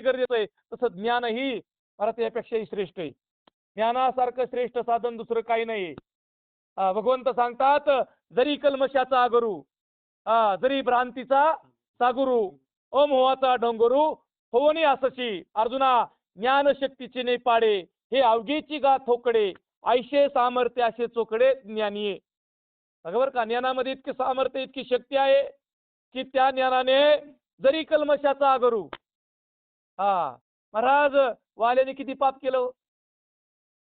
हे गरजेचं आहे, तसं ज्ञानही मला त्यापेक्षाही श्रेष्ठ आहे. ज्ञानासारखं श्रेष्ठ साधन दुसरं काही नाही. भगवंत सांगतात, जरी कल्मशाचा आगरू, जरी भ्रांतीचा सागुरू, अमोहाचा डोंगरू होवनी असशी अर्जुना, ज्ञानशक्तीचे ने पाडे, हे अवघेची गा थोकडे, ऐशे सामर्थ्य असे चोकडे ज्ञानीये. बरोबर का? ज्ञानामध्ये इतके सामर्थ्य, इतकी शक्ती आहे की त्या ज्ञानाने जरी कल्मशाचा आगरू. महाराज वाल्याने किती पाप केलं,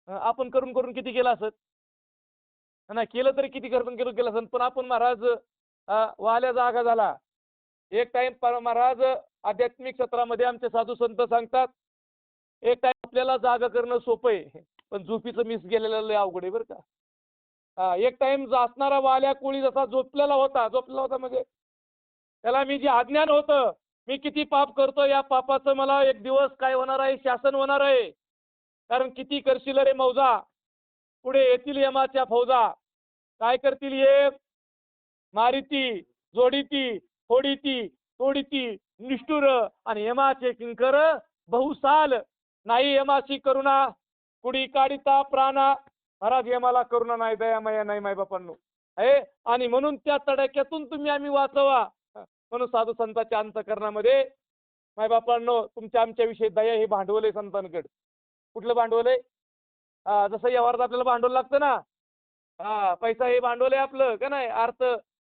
आपण करून करून किती केलं असत नाही, केलं तरी किती करून केलं असत. पण आपण महाराज वाल्या जागा झाला. एक टाइम महाराज आध्यात्मिक सत्रामध्ये आमचे साधू संत सांगतात, एक टाइम आपल्याला जागा करणं सोपं आहे, पण झोपीचं मिस गेलेलं लय अवघड आहे बरं का. एक टाइम असणारा वाल्या कोळी जसा झोपलेला होता म्हणजे त्याला मी जे अज्ञान होतं, मी किती पाप करतो, या पापाचं मला एक दिवस काय होणार आहे, शासन होणार आहे. कारण किती करशील रे मौजा, पुढे येतील यमाच्या फौजा. काय करतील ये, मारिती, जोडीती, फोडीती, तोडीती, निष्ठुर आणि यमाचे किंकर बहुसाल. नाही यमाची करुणा, कुडी काढिता प्राणा. महाराज यमाला करुणा नाही, दयामया नाही माय बापांनो. आणि म्हणून त्या तडाख्यातून तुम्ही आम्ही वाचवा. म्हणून साधू संतांच्या अंतःकरणामध्ये मायबापांनो, तुमच्या आमच्याविषयी दया हे भांडवल आहे संतांकडे. कुठलं भांडवल आहे? जसं व्यवहारात आपल्याला भांडवल लागतं ना, पैसा हे भांडवल आहे आपलं का नाही, अर्थ.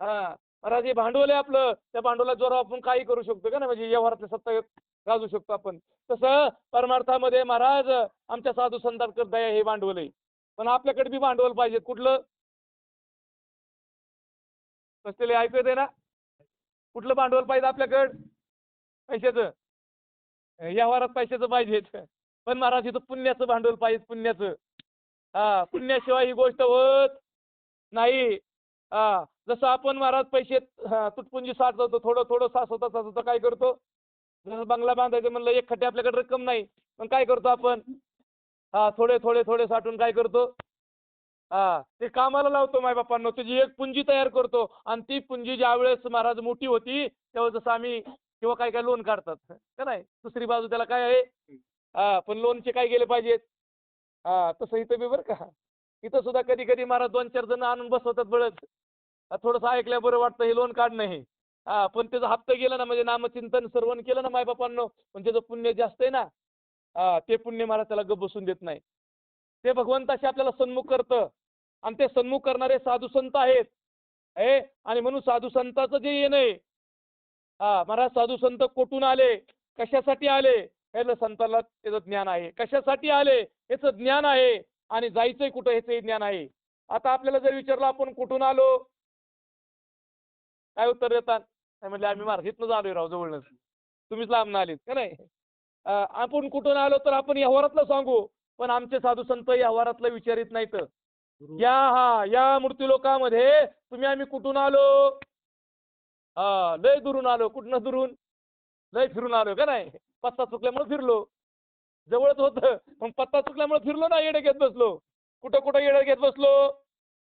महाराज हे भांडवल आहे आपलं, त्या भांडवला जोर आपण काही करू शकतो का नाही, म्हणजे व्यवहारातल्या सत्ता गाजू शकतो आपण. तसं परमार्थामध्ये महाराज आमच्या साधू संतांकडे दया हे भांडवल आहे. पण आपल्याकडे बी भांडवल पाहिजे. कुठलं? कसले ऐकू येते ना? कुठलं भांडवल पाहिजे आपल्याकडं? पैशाचं. व्यवहारात पैशाचं पाहिजे, पण महाराज इथं पुण्याचं भांडवल पाहिजे, पुण्याचं. पुण्याशिवाय ही गोष्ट होत नाही. जसं आपण महाराज पैसे तुटपुंजी साठवतो, थोडं थोडं साचवता काय करतो, जसं बंगला बांधायचं म्हणलं, एक खट्टे आपल्याकडे रक्कम नाही, पण काय करतो आपण, थोडे थोडे थोडे साठवून काय करतो, ते कामाला लावतो मायबापांना, त्याची एक पुंजी तयार करतो. आणि ती पुंजी ज्या वेळेस महाराज मोठी होती, त्यावेळेस जसं आम्ही किंवा काय काय लोन काढतात का नाही, दुसरी बाजू त्याला काय आहे, पण लोनचे काय गेले पाहिजेत. तसं इथं बी बरं का, इथं सुद्धा कधी कधी महाराज 2-4 जण आणून बसवतात बळत. थोडंसं ऐकल्या बरं वाटतं हे लोन काढणं हे, पण त्याचा हप्ता गेला ना, म्हणजे नामचिंतन श्रवण केलं ना मायबापांनो, पण त्याचं पुण्य जास्त आहे ना, ते पुण्य महाराज त्याला गप बसून देत नाही. ते भगवंताशी आपल्याला सन्मुख करतं, आणि ते सन्मुख करणारे साधू संत आहेत. आणि म्हणून साधू संताचं जे येणं आहे, महाराज साधू संत कुठून आले, कशासाठी आले, याला संताला त्याचं ज्ञान आहे. कशासाठी आले याचं ज्ञान आहे, आणि जायचंय कुठं ह्याचंही ज्ञान आहे. आता आपल्याला जर विचारलं आपण कुठून आलो, काय उत्तर देतात? म्हणले आम्ही महाराज इथनंच आलोय राव, जवळच, तुम्हीच लांब आलीत का नाही. आपण कुठून आलो तर आपण व्यवहारातलं सांगू, पण आमचे साधू संत व्यवहारातलं विचारित नाहीत. या मृत्यूलोकामध्ये तुम्ही आम्ही कुठून आलो, लय दुरून आलो. कुठनं दुरून? लय फिरून आलो का नाही, पत्ता चुकल्यामुळे फिरलो. जवळच होतं पण पत्ता चुकल्यामुळे फिरलो ना, येडे घेत बसलो. कुठं कुठं येडे घेत बसलो,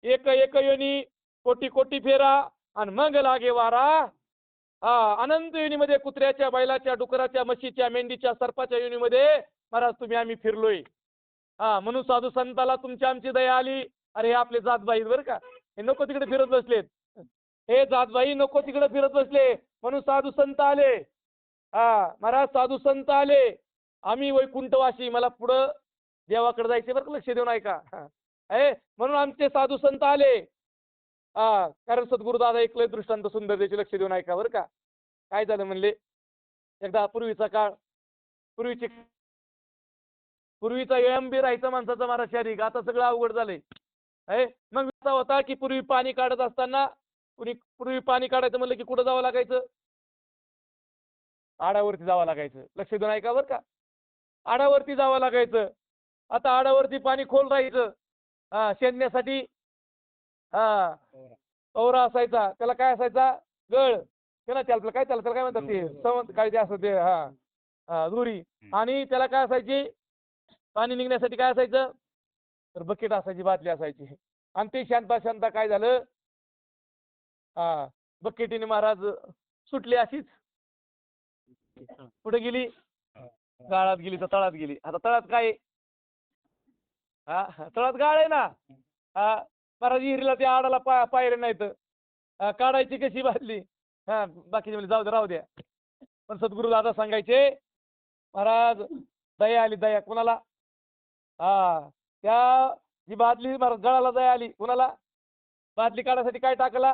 एक एक योनी कोटी कोटी फेरा आणि मग लागे वारा. अनंत योनीमध्ये कुत्र्याच्या, बैलाच्या, डुकराच्या, म्हशीच्या, मेंढीच्या, सर्पाच्या योनीमध्ये महाराज तुम्ही आम्ही फिरलोय. म्हणून साधू संताला तुमची आमची दया आली. अरे हे आपले जातबाई बरं का, हे नको तिकडे फिरत बसलेत, हे जातबाई नको तिकडे फिरत बसले, म्हणून साधू संत आले. महाराज साधू संत आले. आम्ही वैकुंठवासी, मला पुढं देवाकडे जायचे बरं का, लक्ष देऊन ऐका. म्हणून आमचे साधू संत आले. कारण सद्गुरुदादा ऐकलंय दृष्टांत सुंदर, त्याचे लक्ष देऊन ऐका बरं का. काय झालं म्हणले, एकदा पूर्वीचा काळ, पूर्वीचा एम बी राहायचा माणसाचा महाराज शारीरिक, आता सगळं अवघड झालंय. मग असा होता की पूर्वी पाणी काढत असताना, पूर्वी पाणी काढायचं म्हणलं की कुठं जावं लागायचं, आडावरती जावं लागायचं. लक्ष देऊन ऐका बरं का, आडावरती जावं लागायचं. आता आडावरती पाणी खोल राहायचं, शेंदण्यासाठी पवरा असायचा, त्याला काय असायचा, गळ, त्याला त्याला काय म्हणतात ते, संवत काय ते असं ते, दोरी. आणि त्याला काय असायची, पाणी निघण्यासाठी काय असायचं, तर बकेट असायची, बाटली असायची. आणि ते शांता काय झालं, बकेटीने महाराज सुटली, अशीच कुठे गेली, गाळात गेली तर तळात गेली. आता तळात काय आहे? हा तळात गाळ आहे ना. हा महाराज विहिरीला त्या आडाला पायरे नाहीत. काढायची कशी बादली? हा बाकीचे म्हणजे जाऊ दे राहू द्या. पण सद्गुरू दादा सांगायचे महाराज दया आली दया कोणाला? हा त्या जी बादली महाराज गळाला दया आली कोणाला? बादली काढायसाठी काय टाकला?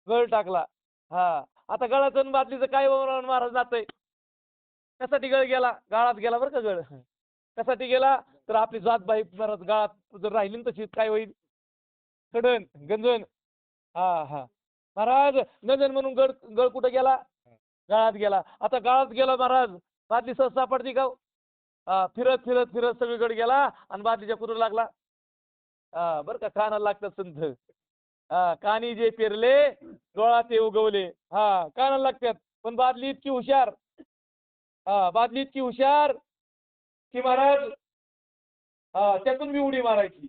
गळ टाकला. हा आता गळाचं आणि बादलीचं काय महाराज नातंय? कशासाठी गळ गेला? गाळात गेला बरं का गळ. कशासाठी गेला? तर आपली जात बाई महाराज गाळात जर राहिली ना तशी काय होईल? कडन गंजन. हा हा महाराज गंजन म्हणून गळ गळ कुठं गेला? गाळात गेला. आता गाळात गेला महाराज बादली सहज सापडती का हो? फिरत फिरत फिरत सगळीकडे गेला आणि बादलीच्या कुठं लागला? बरं का कानाला लागतात संत. कानी जे पेरले डोळा ते उगवले. कानाला लागतात. पण बादली इतकी हुशार. बादली इतकी हुशार की महाराज त्यातून मी उडी मारायची.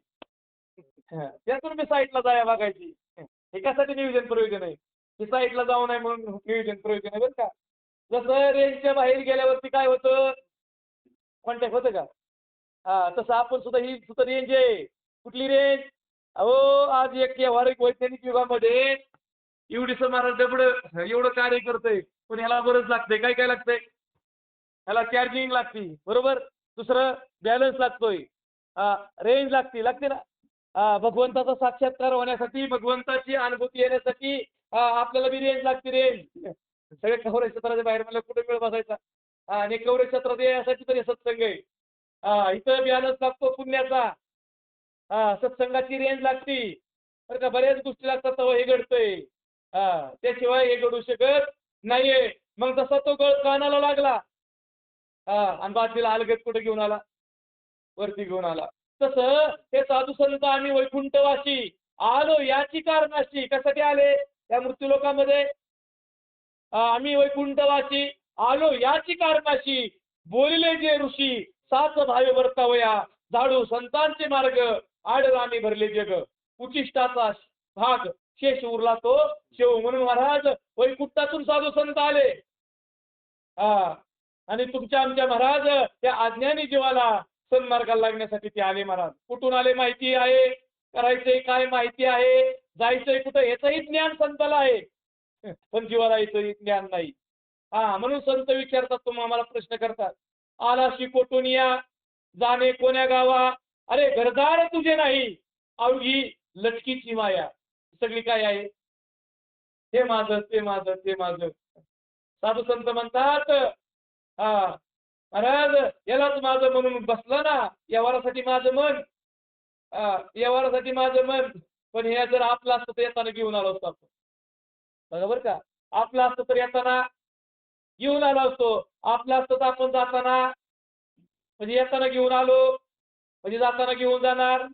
त्यातून मी साईडला जाया बघायची. हे कशासाठी नियोजन प्रयोजन आहे? की साईडला जाऊ नये म्हणून नियोजन प्रयोजन आहे बरं का. जसं रेंजच्या बाहेर गेल्यावरती काय होतं? कॉन्टॅक्ट होतं का? तसं आपण सुद्धा ही सुद्धा रेंज आहे. कुठली रेंज? अहो आज एक व्यावहारिक वैज्ञानिक युगामध्ये एवढी महाराज डबडं एवढं कार्य करतंय पण ह्याला बरंच लागतंय. काय काय लागतंय? ह्याला चार्जिंग लागते बरोबर. दुसरं बॅलन्स लागतोय. रेंज लागते ना. भगवंताचा साक्षात्कार होण्यासाठी भगवंताची अनुभूती येण्यासाठी आपल्याला बी रेंज लागते. रेंज सगळे कवरेज क्षेत्राच्या बाहेर मला कुठे वेळ बसायचा. आणि कवरेज क्षेत्रात यासाठी तरी सत्संग आहे. इथं बॅलन्स लागतो पुण्याचा. सत्संगाची रेंज लागती बरं का. बऱ्याच गोष्टी लागतात तेव्हा हे घडतंय. त्याशिवाय हे घडू शकत नाहीये. मग जसा तो गळ कानाला लागला आणि बादलीला अलगद कुठे घेऊन आला? वरती घेऊन आला. तसं ते साधू संत आम्ही वैकुंठवासी आलो याची कारणाशी. कशासाठी आले या मृत्यूलोकामध्ये? आम्ही वैकुंठवासी आलो याची कारणाशी. बोलिले जे ऋषी सात भावे वर्तावया झाडू संतांचे मार्ग आडरामी भरले जग. उचिष्टाचा भाग शेष उरला तो शेव. म्हणून महाराज वैकुंठातून साधू संत आले. आणि तुमच्या आमच्या महाराज त्या अज्ञानी जीवाला सन्मार्गाला लागण्यासाठी ते आले. महाराज कुठून आले माहिती आहे? करायचंय काय माहिती आहे? जायचंय कुठं याचंही ज्ञान संताला आहे पण जीवाला याचंही ज्ञान नाही. म्हणून संत विचारतात तुम्ही आम्हाला प्रश्न करतात. आला शिकोटून या जाणे कोण्या गावा? अरे घरदार तुझे नाही अवघी लटकीची माया. सगळी काय आहे? हे माझं ते माझं ते माझं. साधू संत म्हणतात महाराज यालाच माझं म्हणून बसलं ना. व्यवहारासाठी माझं मन. व्यवहारासाठी माझं मन. पण हे जर आपलं असतं तर येताना घेऊन आलो असतो आपण. बरोबर का? आपलं असतं तर येताना घेऊन आलो असतो. आपलं असतं तर आपण जाताना म्हणजे येताना घेऊन आलो म्हणजे जाताना घेऊन जाणार.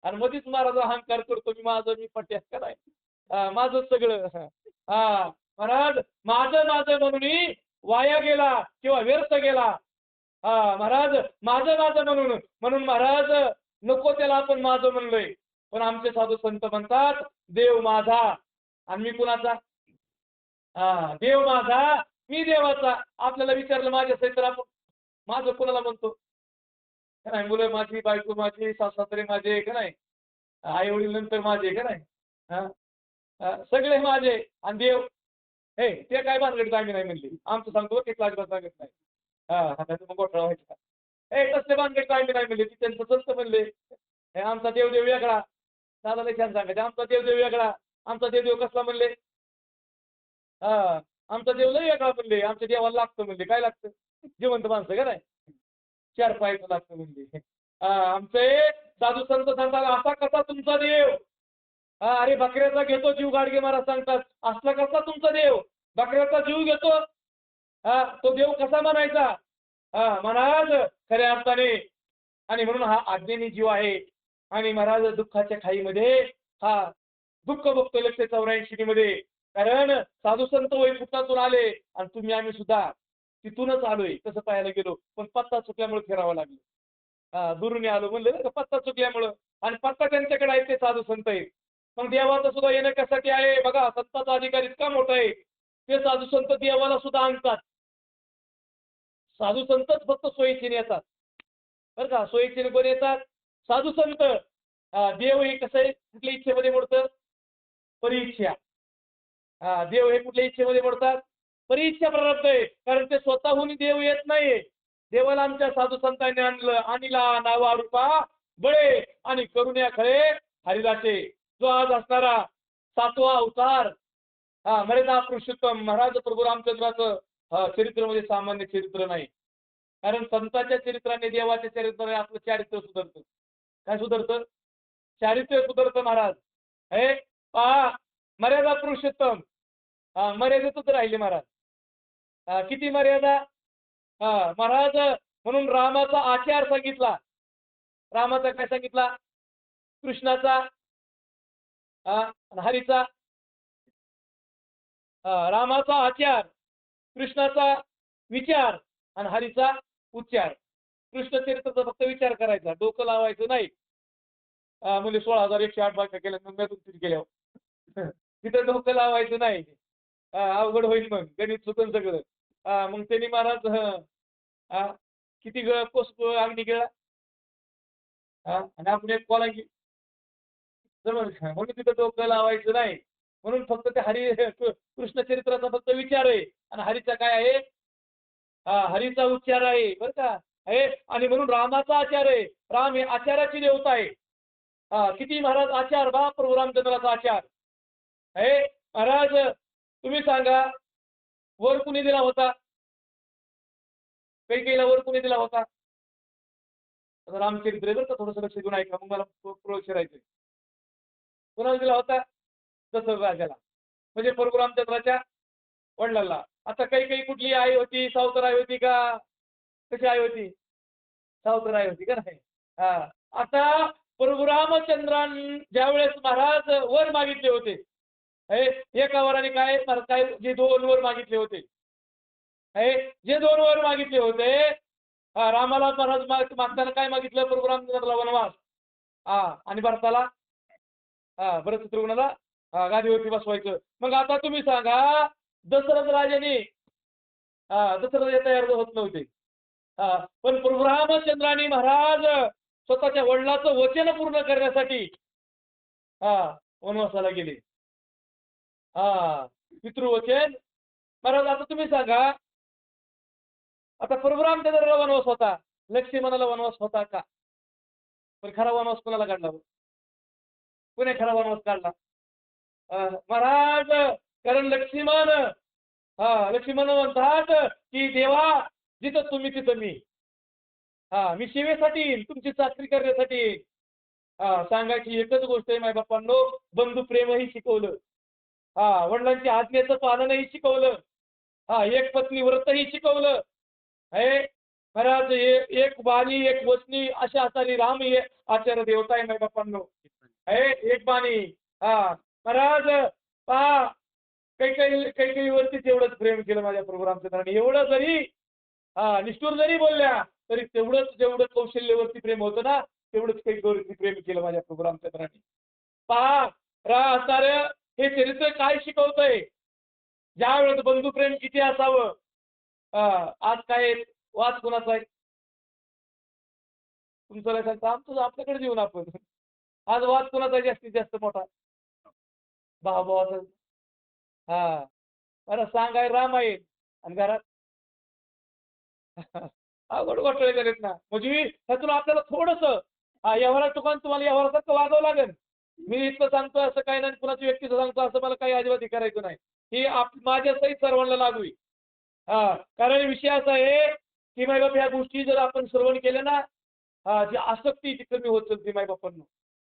आणि मध्येच महाराज अहंकार करतो मी माझं मी पट्ट्यात कराय माझं सगळं. महाराज माझं माझं म्हणून वाया गेला किंवा व्यर्थ गेला. महाराज माझं माझं म्हणून महाराज नको त्याला आपण माझं म्हणलोय. पण आमचे साधू संत म्हणतात देव माझा आणि मी कुणाचा? देव माझा मी देवाचा. आपल्याला विचारलं माझ्या सहित आपण माझं कोणाला म्हणतो? का नाही? मुलं माझी, बायको माझी, सासरे माझे का नाही, आई वडील नंतर माझे का नाही, सगळे माझे. आणि देव हे ते काय भानगडीत आम्ही नाही म्हणली. आमचं सांगतो ते क्लासला सांगत नाही. मग गोठळा व्हायचा. कसले भानगडीत आम्ही नाही म्हणले. ती त्यांचं संत म्हणले हे आमचा देवदेव वेगळा. दादाला छान सांगायचे आमचा देवदेव वेगळा. आमचा देवदेव कसला म्हणले? आमचा देव लय वेगळा म्हणले. आमच्या देवाला लागतं म्हणले. काय लागतं? जिवंत माणसं का नाही, 4 पायाचं लागतं म्हणले. आमचे साधू संत सांगतात असा कसा तुमचा देव? अरे बकऱ्याचा घेतो जीव. गाडगे महाराज सांगतात असला कसा तुमचा देव? बकऱ्याचा जीव घेतो. तो देव कसा म्हणायचा? महाराज खऱ्या अर्थाने. आणि म्हणून हा अज्ञानी जीव आहे. आणि महाराज दुःखाच्या खाईमध्ये दुःख बघतोय 184 मध्ये. कारण साधू संत वैकुंठातून आले आणि तुम्ही आम्ही सुद्धा तिथूनच आलोय तसं पाहायला गेलो. पण पत्ता चुकल्यामुळे फिरावं लागलं. दुरून आलो म्हणलं ना पत्ता चुकल्यामुळं. आणि पत्ता त्यांच्याकडे आहे ते साधू संत आहेत. पण देवाचं सुद्धा येणं कशासाठी आहे बघा. सत्ताचा अधिकार इतका मोठा आहे ते साधू संत देवाला सुद्धा आणतात. साधू संतच फक्त सोयीचीने येतात बरं का. सोयीचीने कोण येतात? साधू संत. देव हे कसं आहे, कुठल्या इच्छेमध्ये मोडतं? परीइच्छा. देव हे कुठल्या इच्छेमध्ये मोडतात? परीइच्छा प्रारब्ध आहे. कारण ते स्वतःहून देव येत नाही. देवाला आमच्या साधू संतांनी आणलं. अनिला नावा रूपा बळे आणि करुण्या खळे हरिदासे. जो आज असणारा 7वा अवतार मर्यादा पुरुषोत्तम महाराज प्रभू रामचंद्राचं चरित्रमध्ये सामान्य चरित्र नाही. कारण संतांच्या चरित्राने देवाच्या चरित्राने आपलं चारित्र्य सुधारतं. काय सुधारतं? चारित्र्य सुधारतं महाराज. हे पहा, मर्यादा पुरुषोत्तम मर्यादेतच राहिले महाराज. किती मर्यादा? महाराज म्हणून रामाचा आचार सांगितला. रामाचा काय सांगितला? कृष्णाचा हरीचा. रामाचा आचार, कृष्णाचा विचार आणि हरीचा उच्चार. कृष्ण चरित्राचा फक्त विचार करायचा, डोकं लावायचं नाही. म्हणजे 16,108 बायका केल्या मग मी तुमची केल्यावर तिथं डोकं लावायचं नाही. अवघड होईल मग, गणित चुकन सगळं. मग त्यांनी महाराज किती कोस अग्नी गेला आणि आपण एक कोला म्हणून तिथं डोकं लावायचं नाही. म्हणून फक्त ते कृष्ण चरित्राचा फक्त विचार आहे आणि हरीचा काय आहे? हरीचा उच्चार आहे बरं का. आहे आणि म्हणून रामाचा आचार आहे. राम हे आचाराची देवता आहे. किती महाराज आचार, बा प्रभू रामचंद्राचा आचार आहे. महाराज तुम्ही सांगा, वर कुणी दिला होता? कैकेयीला वर कुणी दिला होता? रामचरित्र बरं का, थोडंसं लक्ष देऊन ऐका, मग मला प्रवेश करायचंय. कोणाला दिला होता? दशरथ राजाला, म्हणजे प्रभू रामचंद्राच्या वडिलांना. आता काही कुठली आई होती? सावतर आई होती का? कशी आई होती? सावतर आई होती का नाही? आता प्रभू रामचंद्रां ज्यावेळेस महाराज वर मागितले होते, एका वराने काय काय जे 2 वर मागितले होते, जे 2 वर मागितले होते, रामाला महाराज मागताना काय मागितलं? प्रभू रामचंद्राला वनवास, आणि भरताला भरत शत्रुघ्नाला गादीवरती बसवायचं. मग आता तुम्ही सांगा, दशरथ राजाने दशरथ तयार होत नव्हते, पण प्रभू रामचंद्रांनी महाराज स्वतःच्या वडिलाचं वचन पूर्ण करण्यासाठी वनवासाला गेले. पितृवचन. महाराज आता तुम्ही सांगा, आता प्रभू रामचंद्राला वनवास होता, लक्ष्मणाला वनवास होता का? पण खरा वनवास कोणाला काढला? कोणी खरा वनवास काढला? महाराज. कारण लक्ष्मण म्हणतात की देवा, जिथं तुम्ही तिथं मी सेवेसाठी येईल, तुमची चाकरी करण्यासाठी येईल. सांगायची एकच गोष्ट आहे माय बापांनो, बंधू प्रेमही शिकवलं, वडिलांची आज्ञेचं पालनही शिकवलं, एक पत्नी व्रतही शिकवलं. महाराज एक बाणी एक वचनी अशा असाली राम हे आचार्य देवता आहे माय बापांनो. एक बाणी. महाराज काही वरती तेवढंच प्रेम केलं माझ्या प्रभू रामचंद्रांनी. एवढं जरी निष्ठुर जरी बोलल्या तरी तेवढंच, जेवढं कौशल्यवरती प्रेम होतं ना, तेवढंच काही प्रेम केलं माझ्या प्रभू रामचंद्रांनी. सारे हे चरित्र काय शिकवतंय? ज्या वेळेस बंधुप्रेम किती असावं. आज काय वाद कोणाचा आहे? तुमचं सांगता, आमचं आपल्याकडे जेवण आपण. आज वाद कोणाचा जास्तीत जास्त मोठा? भावाचा. बरं सांगाय राम आहे आणि घरात अवघड घोटाळे करेत ना. म्हणजे त्यातून आपल्याला थोडंसं व्यवहारात टुकान तुम्हाला व्यवहारासारखं वागावं लागेल. मी इतकं सांगतो असं काही नाही, कुणाच्या व्यक्तीचं सांगतो असं मला काही अजिबात करायचं नाही. ही माझ्या सहित सर्वांना लागू आहे. कारण विषय असा आहे की मायबाप ह्या गोष्टी जर आपण श्रवण केल्या ना, जी आसक्ती ती कमी होत चालते मायबापांना.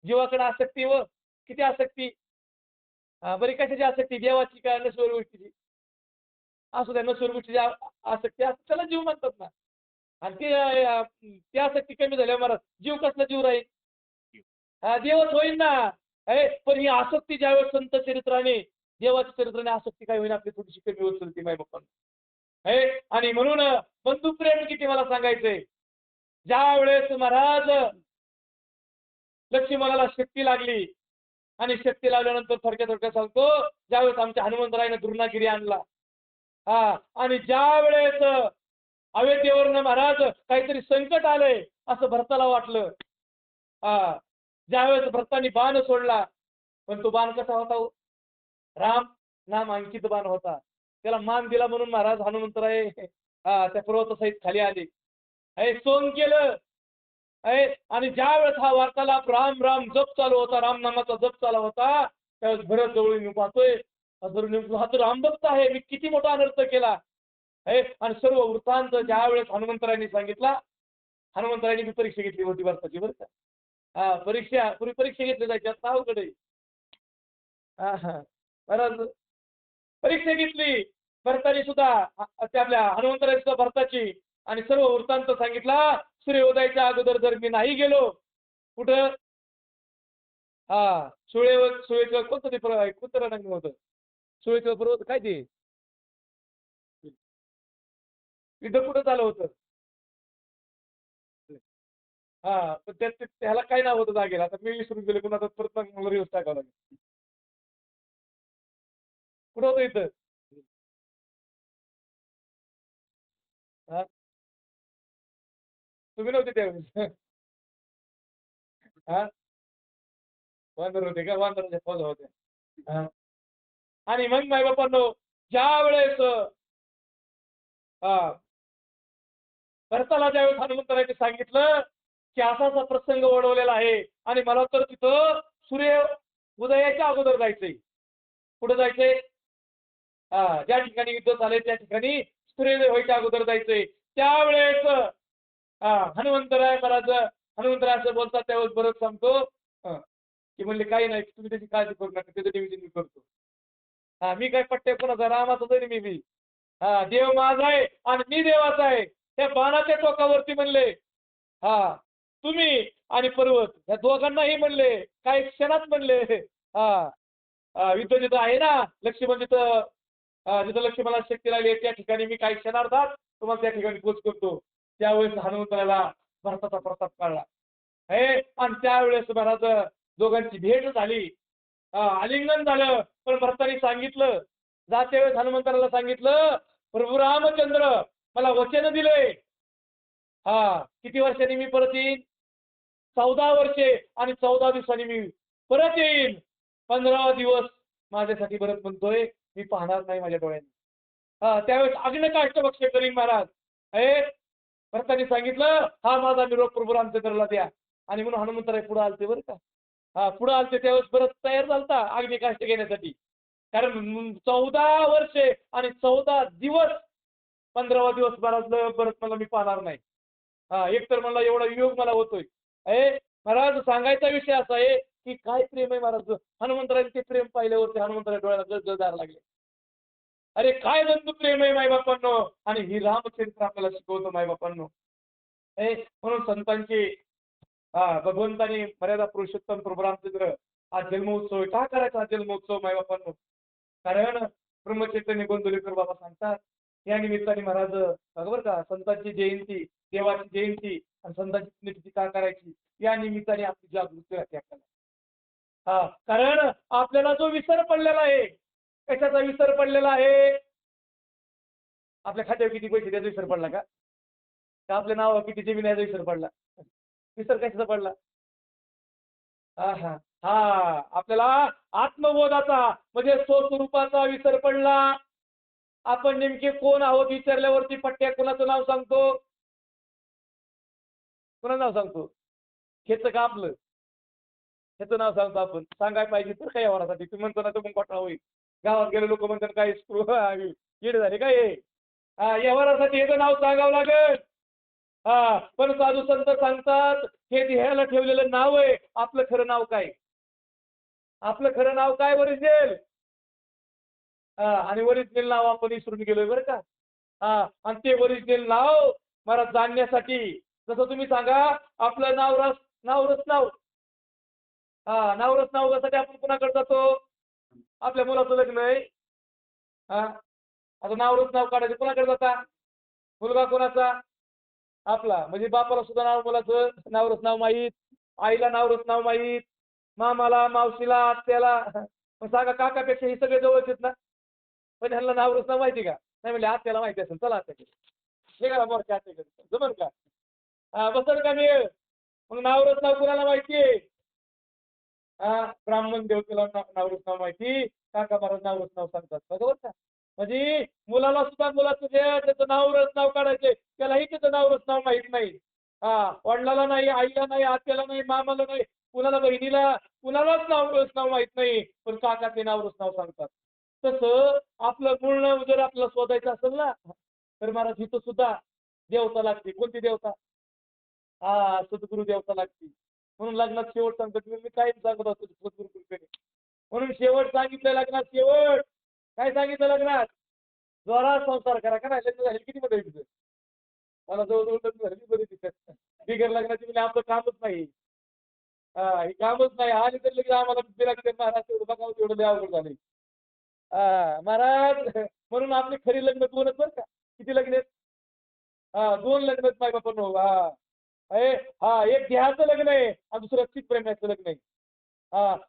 जीवाकडे आसक्ती व किती आसक्ती, बरी कशाची आसक्ती? देवाची काय नश्वर गोष्टीची असू द्या. नश्वर गोष्टीची आसक्ती असते त्याला जीव म्हणतात ना. आणि ती आसक्ती कमी झाल्यावर मला जीव कसला जीव राहील? देवच होईल ना. पण ही आसक्ती ज्यावेळेस संत चरित्राने, देवाच्या चरित्राने आसक्ती काय होईल आपली थोडीशी कमी होत चालते माय बाप्पा. आणि म्हणून बंधुप्रेम किती मला सांगायचंय. ज्या वेळेस महाराज लक्ष्मणाला शक्ती लागली, आणि शक्ती लागल्यानंतर थोडक्यात सांगतो, ज्यावेळेस आमच्या हनुमंतरायने दुर्नागिरी आणला, आणि ज्या वेळेस अयोध्येवरनं महाराज काहीतरी संकट आलंय असं भरताला वाटलं. ज्यावेळेस भरतानी बाण सोडला, पण तो बाण कसा होता हो? राम नाम अंकित बाण होता. त्याला मान दिला म्हणून महाराज हनुमंतराय त्या पर्वतासहित खाली आले. सोंग केलं. आणि ज्या वेळेस हा वार्तालाप राम राम जप चालू होता, राम नामाचा जप चालू होता, त्यावेळेस भरत जवळ मी पाहतोय, हा तर रामभक्त आहे, मी किती मोठा अनर्थ केला. आणि सर्व वृत्तांत ज्या वेळेस हनुमंतरायांनी सांगितला, हनुमंतरायांनी मी परीक्षा घेतली होती भारताची बरं का. परीक्षा पूर्वी परीक्षा घेतली जायची, आता अवघड आहे. महाराज परीक्षा घेतली भरतानी सुद्धा, त्या आपल्या हनुमंतरायांनी सुद्धा भरताची, आणि सर्व वृत्तांत सांगितला. सूर्योदयाच्या अगोदर जर मी नाही गेलो कुठं, सुळेचं कोणतं ते कोणतं रण होतं, सुळेचं पर्वत काय ते युद्ध कुठं झालं होतं. पण त्याला काय नाव होतं जागेला, आता मी विसरून गेलो, पण आता परत मला रिव्ह्यूज टाकावं लागेल. कुठं होतं इथं? तुम्ही नव्हते त्यावेळेस? वानर होते का? वानराच्या फौजा होत्या. आणि मग माय बापांनो, ज्या वेळेस भरताला ज्यावेळेस हनुमंतरायांनी सांगितलं की असा असा प्रसंग ओढवलेला आहे, आणि मला तर तिथं सूर्य उदयाच्या अगोदर जायचंय. कुठं जायचंय? ज्या ठिकाणी युद्ध झाले त्या ठिकाणी सूर्योदय व्हायच्या अगोदर जायचंय. त्यावेळेस हनुमंतराय महाराज, हनुमंतराय असं बोलतात, त्यावेळेस बरंच सांगतो की म्हणले काही नाही, तुम्ही त्याची काळजी करू नका, त्याचं नियोजन मी करतो. मी काय पट्टे कोणाचा, रामाचा तरी मी देव माझा आहे आणि मी देवाचा आहे. त्या बाणाच्या टोकावरती म्हणले तुम्ही आणि पर्वत या दोघांनाही म्हणले काही क्षणात म्हणले युद्ध जिथं आहे ना, लक्ष्मण जिथं लक्ष्मणाला शक्ती लागली त्या ठिकाणी मी काही क्षणार्धात तुम्हाला त्या ठिकाणी पोच करतो. त्यावेळेस हनुमंताला भारताचा प्रताप काढला. आणि त्यावेळेस महाराज दोघांची भेट झाली, आलिंगन झालं. पण भरतानी सांगितलं, जाते वेळेस हनुमंताला सांगितलं, प्रभू रामचंद्र मला वचन दिले, किती वर्षांनी मी परत येईन? 14 वर्षे आणि 14 दिवसांनी मी परत येईन. 15 दिवस माझ्यासाठी भरत म्हणतोय, मी पाहणार नाही माझ्या डोळ्यांनी. त्यावेळेस अग्नकाष्ट बक्षे करीन महाराज. भरतानी सांगितलं, हा माझा निरोप प्रभू रामचंद्रला द्या. आणि म्हणून हनुमंतराय पुढे आलते बरं का. पुढे आलते त्यावेळेस परत तयार झालता अग्निकाष्ट घेण्यासाठी. कारण 14 वर्षे आणि 14 दिवस, 15वा दिवस महाराज परत मला मी पाहणार नाही. एकतर मला एवढा वियोग मला होतोय. महाराज सांगायचा विषय असा आहे की काय प्रेम आहे महाराज. हनुमंतरायचं ते प्रेम पाहिल्यावरती हनुमंतराय डोळ्याला गळगळदार लागले. अरे काय बंधू प्रेम आहे मायबापांनो. आणि ही रामचरित्र आपल्याला शिकवतो मायबापांनो. म्हणून संतांची भगवंतानी मर्यादा पुरुषोत्तम प्रभू रामचंद्र हा जन्मोत्सव का करायचा? हा जन्मोत्सव मायबापांनो, कारण ब्रह्मचैतन्य गोंदवलेकर बाबा सांगतात, या निमित्ताने महाराज बरोबर का संतांची जयंती, देवाची जयंती आणि संतांची पुण्यतिथी का करायची? या निमित्ताने आपली जागृती राहते आपल्याला. कारण आपल्याला जो विसर पडलेला आहे, कशाचा विसर पडलेला आहे? आपल्या खात्यावर किती पैसे त्याचा विसर पडला का? आपल्या नावावर किती जमीन याचा विसर पडला? विसर कशाचा पडला? आपल्याला आत्मबोधाचा म्हणजे स्वस्वरूपाचा विसर पडला. आपण नेमके कोण आहोत विचारल्यावरती पट्ट्या कोणाचं नाव सांगतो? कोणाचं नाव सांगतो? ह्याचं का आपलं? ह्याचं नाव सांगतो आपण. सांगायला पाहिजे तर काय व्यवहारासाठी. तुम्ही म्हणतो ना तर मग कोटा होईल. गावात गेले लोक म्हणतात काय येड झाले काय? व्यवहारासाठी ह्याचं नाव सांगावं लागेल. पण साधू संत सांगतात हे ध्येयाला ठेवलेलं नाव आहे. आपलं खरं नाव काय? आपलं खरं नाव काय ओरिजिनल? आणि ओरिजिनल नाव आपण विसरून गेलोय बरं का. आणि ते ओरिजिनल नाव मला जाणण्यासाठी जसं तुम्ही सांगा आपलं नाव नाव नावासाठी आपण कुणाकडे जातो? आपल्या मुलाचं लग्न आहे, आता नाव काढायचं कुणाकडे जाता? मुलगा कोणाचा? आपला. म्हणजे बापाला सुद्धा नाव, मुलाचं नाव माहीत, आईला नाव माहीत, मामाला, मावशीला, आत्याला. सांगा काकापेक्षा हे सगळे जवळच आहेत ना. पण ह्यांना नाव माहिती का? नाही म्हणजे आत्याला माहिती असेल, चला आत्याकडे. निघाला मोर्चा जमन का? बसल का मेळ? मग नावरच नाव कुणाला माहितीये? ब्राह्मण देवतेला नावरच नाव माहिती, काका महाराज नावरच नाव सांगतात, बरोबर का? म्हणजे मुलाला सुद्धा मुलाचं जे त्याचं नावरच नाव काढायचे, त्यालाही त्याचं नावरच नाव माहित नाही. वडिलाला नाही, आईला नाही, आत्याला नाही, मामाला नाही, कुणाला बहिणीला कुणालाच नावरच नाव माहित नाही, पण काका ते नावरच नाव सांगतात. तसं आपलं मूळ नाव जर आपल्याला शोधायचं असेल ना, तर महाराज इथं सुद्धा देवता लागते. कोणती देवता? सद्गुरु देवता लागते. म्हणून लग्नात शेवट सांगतो, मी काय सांगत असतो सद्गुरु कृपेने. म्हणून शेवट सांगितलं लग्नात, शेवट काय सांगितलं लग्नात? जोरात संसार करा. का नाही? लग्न झाले किती मध्ये तुझं? मला जवळजवळ लग्न झाली बरी दिसत. बिगर लग्नाची म्हणजे आपलं कामच नाही. हे कामच नाही. आणि तर लगेच आम्हाला लागते महाराज तेवढं बघावं, तेवढं लय अवघड झाले. महाराज म्हणून आपली खरी लग्न दोनच बरं का? किती लग्न आहेत? दोन लग्न आहेत माय बापा. एक देहाचं लग्न आहे आणि दुसरं चित्प्रेमाचं लग्न आहे.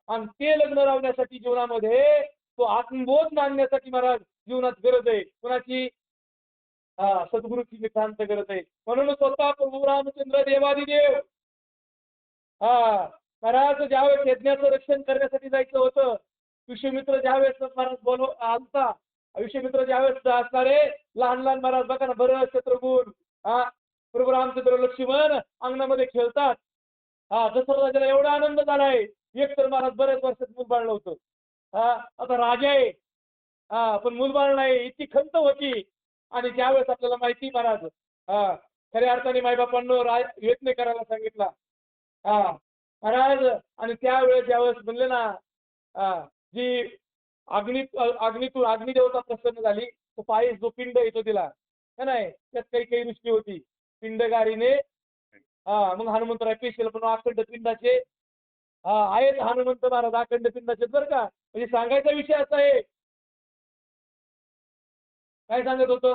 आणि ते लग्न लावण्यासाठी जीवनामध्ये तो आत्मबोध मानण्यासाठी महाराज जीवनात गरज आहे. कुणाची? सद्गुरूची नितांत गरज आहे. म्हणून स्वतः प्रभू रामचंद्र देवादिदेव महाराज ज्यावेळेस यज्ञाचं रक्षण करण्यासाठी जायचं होतं, विश्वामित्र ज्यावेळेस महाराज आलता, विश्वामित्र ज्यावेळेस असणारे लहान लहान महाराज बघा ना, भरत शत्रुघ्न प्रभू रामचंद्र लक्ष्मण अंगणामध्ये खेळतात. दशरथाला एवढा आनंद झालाय, एक तर महाराज बऱ्याच वर्षात मूल बाळ नव्हतं. आता राजा आहे, पण मूलबाळ नाही, इतकी खंत होती. आणि त्यावेळेस आपल्याला माहिती महाराज खऱ्या अर्थाने मायबापांनो यत्न करायला सांगितला. महाराज आणि त्यावेळेस ज्यावेळेस म्हणले ना, जी अग्नीतून अग्निदेवता प्रसन्न झाली, तो पायी जो पिंड येतो तिला का नाही, त्यात काही काही दृष्टी होती पिंडगारीने. मग हनुमंतराय पेशल पण अखंड पिंडाचे आहेत हनुमंत महाराज, अखंड पिंडाचे बरं का. म्हणजे सांगायचा विषय असा आहे, काय सांगत होतो?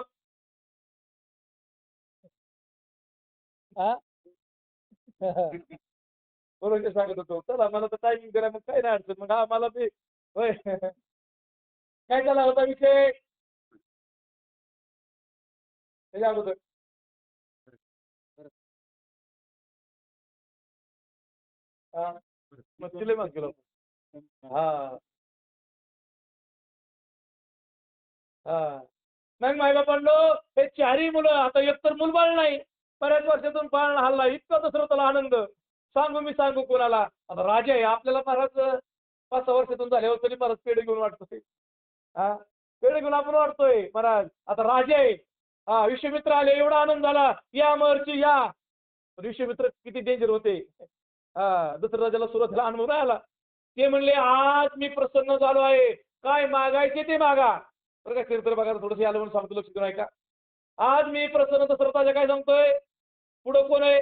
बरोबर सांगत होतो. चला मला तर टायमिंग करा, मग काय नाही अडचण. मग मला ते होय. काय झाला होता विषय त्याच्या अगोदर? मग तिला मग गेलो. हा नाही मायबापांनो, हे चारही मुलं आता एकतर मुलबाळ नाही, बऱ्याच वर्षातून बाळ हल्ला, इतका दसरथाला आनंद मी सांगू कोणाला. आता राजा आहे आपल्याला महाराज 5-6 वर्षातून झाल्यावर तरी महाराज पेढे घेऊन वाटतो ते. पेढे घेऊन आपण वाटतोय महाराज. आता राजा आहे, विश्वामित्र आले, एवढा आनंद झाला, या महर्षी या. विश्वामित्र किती डेंजर होते. दुसऱ्या राजाला सुरुवातीला अनुभव नाही आला. ते म्हणले आज मी प्रसन्न झालो आहे, काय मागायचे ते मागा. बरं का, चरित्र बघा थोडंसं आलं म्हणून सांगतो, लक्ष देऊ ऐका. आज मी प्रसन्न दशरथाच्या काय सांगतोय, पुढं कोण आहे?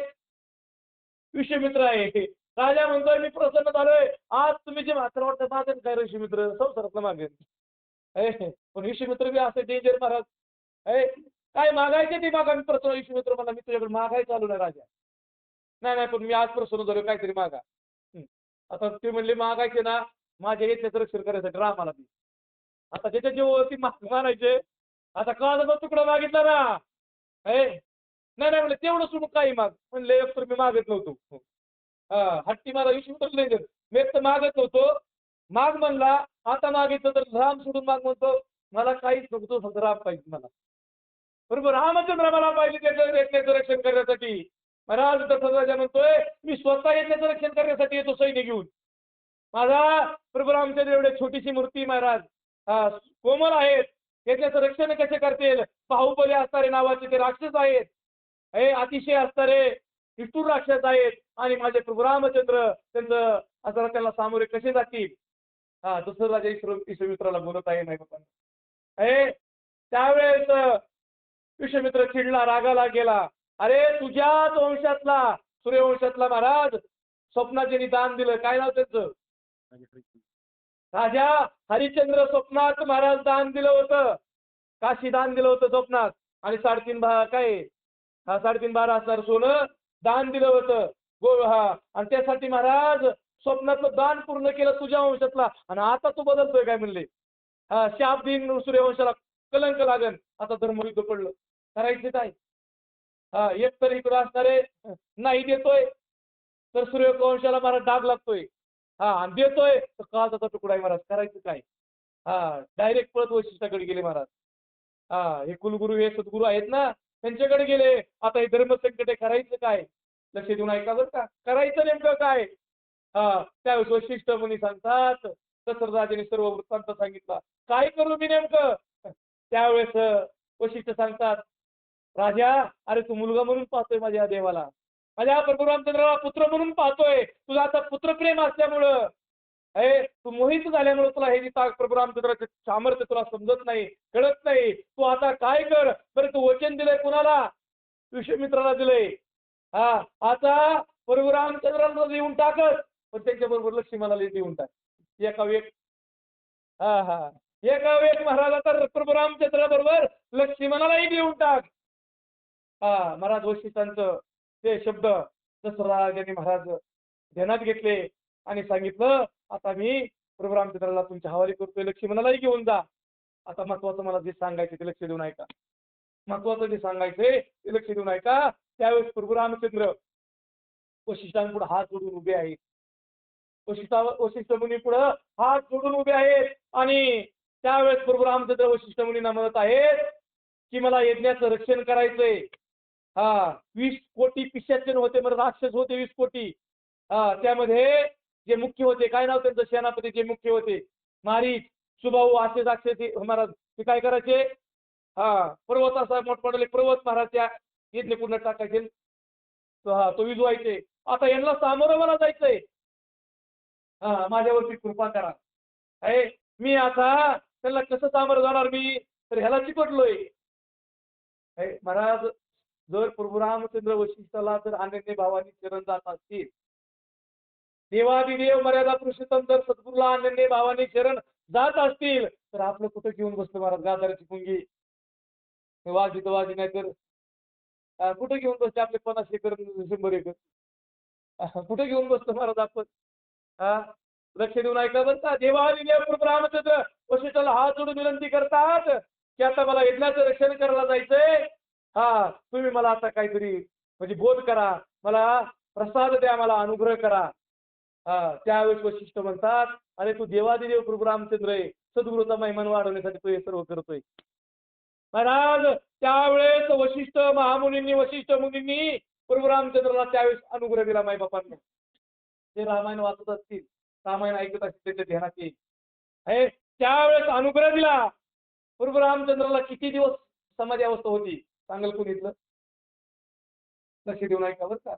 विश्वामित्र आहे. राजा म्हणतोय मी प्रसन्न झालोय, आज तुम्ही जे मात्र वाटतं मागेन काय विश्वामित्र संसारातलं मागेन. पण विश्वामित्र बी असं डेंजर महाराज. काय मागायचे ते मागा. मी प्रसन्न विश्वामित्र मला मी तुझ्याकडे मागायचं चालू नाही राजा. नाही नाही, पण मी आज प्रसन्न झालो, काहीतरी मागा. आता ते म्हणले मागायचे ना, माझ्या येण्याचं रक्षण करायसाठी रामाला बी. आता त्याच्या जीवावरती मानायचे. आता काळाचा तुकडा मागितला ना, नाही नाही म्हणले तेवढं सोडून काही माग. म्हणले एक तर मी मागत नव्हतो. हट्टी मला विश्वामित्र नाही देत, मी एक तर मागत नव्हतो. माग म्हणला, आता मागितलं तर राम सोडून माग म्हणतो. मला काहीच नको, फक्त राम पाहिजे मला. बरोबर, रामचंद्र मला पाहिजे त्याचं यज्ञाचं रक्षण करण्यासाठी. महाराज दशरथ म्हणतोय मी स्वतः यज्ञाचं रक्षण करण्यासाठी येतो सैन्य घेऊन. माझा प्रभू रामचंद्र एवढे छोटीशी मूर्ती महाराज कोमल आहेत, यज्ञाचं रक्षण कसे करतील? बाहुबली असणारे नावाचे ते राक्षस आहेत, हे अतिशय असणारे निष्ठुर राक्षस आहेत. आणि माझे प्रभू रामचंद्र त्यांचं असं त्याला सामोरे कसे जातील? दुसरं राजा विश्वामित्राला बोलत आहे नाही बाबा. त्यावेळेस विश्वामित्र चिडला, रागाला गेला. अरे तुझ्याच वंशातला सूर्यवंशातला महाराज स्वप्नात ज्यांनी दान दिलं, काय नाव त्यांचं? राजा हरिश्चंद्र स्वप्नात महाराज दान दिलं होतं, काशी दान दिलं होतं स्वप्नात. आणि 3.5 बारा असणार सोनं दान दिलं होतं. आणि त्यासाठी महाराज स्वप्नातलं दान पूर्ण केलं तुझ्या वंशातला. आणि आता तू बदलतोय काय म्हणले? शाप दिन सूर्यवंशाला कलंक लागन. आता धर्मयुद्ध पडलं, करायचं काय? हा एक तर इकडं असणारे नाही देतोय तर सूर्यवंशाला महाराज डाग लागतोय. हा आणि देतोय तर काळजाचा तुकडा आहे महाराज, करायचं काय? हा डायरेक्ट पळत वैशिष्ट्याकडे गेले महाराज. हा हे कुलगुरू हे सद्गुरू आहेत ना, त्यांच्याकडे गेले. आता हे धर्मसंकट आहे, करायचं काय? लक्ष देऊन ऐका बरं का, करायचं नेमकं काय? त्यावेळेस वशिष्ठ मुनी सांगतात, दशरथराजाने सर्व वृत्तांत सांगितला, काय करू मी नेमकं? त्यावेळेस वशिष्ठ सांगतात, राजा अरे तू मुलगा म्हणून पाहतोय माझ्या देवाला, माझ्या प्रभू रामचंद्राला पुत्र म्हणून पाहतोय. तुझा आता पुत्रप्रेम असल्यामुळं तू मोहित झाल्यामुळे तुला हे प्रभू रामचंद्राचे सामर्थ्य तुला समजत नाही, कळत नाही. तू आता काय कर बरं, तू वचन दिलंय कुणाला? विश्वामित्राला दिलंय. हा आता प्रभू रामचंद्राला देऊन टाकत, पण त्यांच्याबरोबर लक्ष्मणाला देऊन टाक. एका वेग हा हा एका वेग महाराज तर प्रभू रामचंद्रा बरोबर लक्ष्मणालाही देऊन टाक. महाराज वशिष्ठांचं ते शब्द दशरथराजांनी महाराज ध्यानात घेतले आणि सांगितलं, आता मी प्रभू रामचंद्राला तुमच्या हवाली करतोय, लक्ष्मणालाही घेऊन जा. आता महत्वाचं मला जे सांगायचं ते लक्ष देऊन ऐका. महत्वाचं जे सांगायचंय ते लक्ष देऊन ऐका. त्यावेळेस प्रभू रामचंद्र वशिष्ठांपुढे हात जोडून उभे आहेत. वशिष्ठ मुनी पुढे हात जोडून उभे आहेत आणि त्यावेळेस प्रभू रामचंद्र वशिष्ठ मुनींना म्हणत आहेत की मला यज्ञाचं रक्षण करायचंय. 20 कोटी पिशाच होते, मग राक्षस होते 20 कोटी. त्यामध्ये जे मुख्य होते, काय नाव त्यांचं, सेनापती जे मुख्य होते, मारीच, सुभाऊ, असे राक्षस महाराज ते काय करायचे? पर्वत असा मोठमोठे पर्वत महाराज त्या यज्ञ कुंडात टाकायचे. तो विजवायचे. आता यांना सामोरं मला जायचंय. माझ्यावरती कृपा करा. मी आता त्याला कसं सामोरं जाणार मी, तर ह्याला चिकटलोय. महाराज जर प्रभू रामचंद्र वशिष्ठाला जर अनन्य भावानी शरण जात असतील, देवादिदेव मर्यादा पुरुषोत्तम जर सद्गुरूला अनन्य भावानी शरण जात असतील, तर आपलं कुठं घेऊन बसतो महाराज? गाजाराची पुंगी वाजी तर वाजी, नाही तर कुठं घेऊन बसते आपले 50 एकर 100 एकर? कुठे घेऊन बसतो महाराज आपण? लक्ष देऊन ऐका बरं का. देवादिदेव प्रभू रामचंद्र वशिष्ठाला हात जोडून विनंती करतात की आता मला यज्ञाचं रक्षण करायला जायचंय. तुम्ही मला आता काहीतरी म्हणजे बोध करा, मला प्रसाद द्या, मला अनुग्रह करा. त्यावेळेस वशिष्ठ म्हणतात, अरे तू देवादिदेव प्रभू रामचंद्र आहे, सद्गुरूचा महिमान वाढवण्यासाठी तू हे सर्व करतोय. महाराज त्यावेळेस वशिष्ठ महामुनींनी, वशिष्ठ मुनींनी प्रभू रामचंद्राला त्यावेळेस अनुग्रह दिला. माय बापांना ते रामायण वाचत असतील, रामायण ऐकत असतील, त्याच्या ध्यानात येईल. त्यावेळेस अनुग्रह दिला. प्रभू रामचंद्राला किती दिवस समाधी अवस्था होती सांगल कुणीतलं? लक्ष देऊन ऐका बरं का.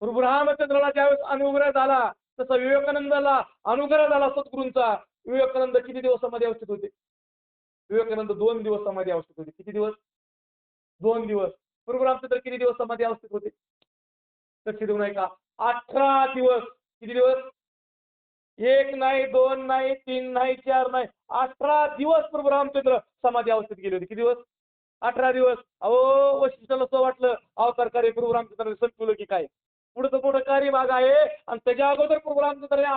प्रभू रामचंद्राला ज्यावेळेस अनुग्रह झाला, तसा विवेकानंदाला अनुग्रह झाला सद्गुरूंचा. विवेकानंद किती दिवस समाधी अवस्थेत होते? विवेकानंद 2 दिवस समाधी अवस्थेत होते. किती दिवस? 2 दिवस. प्रभू रामचंद्र किती दिवस समाधी अवस्थेत होते? लक्ष देऊन ऐका, 18 दिवस. किती दिवस? 1 नाही, 2 नाही, 3 नाही, 4 नाही, 18 दिवस प्रभू रामचंद्र समाधी अवस्थेत गेले होते. किती दिवस? 18 दिवस. वशिष्ठाला असं वाटलं अवतार कार्य प्रभू रामचंद्राने संपवलं की काय, पुढचं पुढं कार्य भाग आहे आणि त्याच्या अगोदर प्रभू रामचंद्राने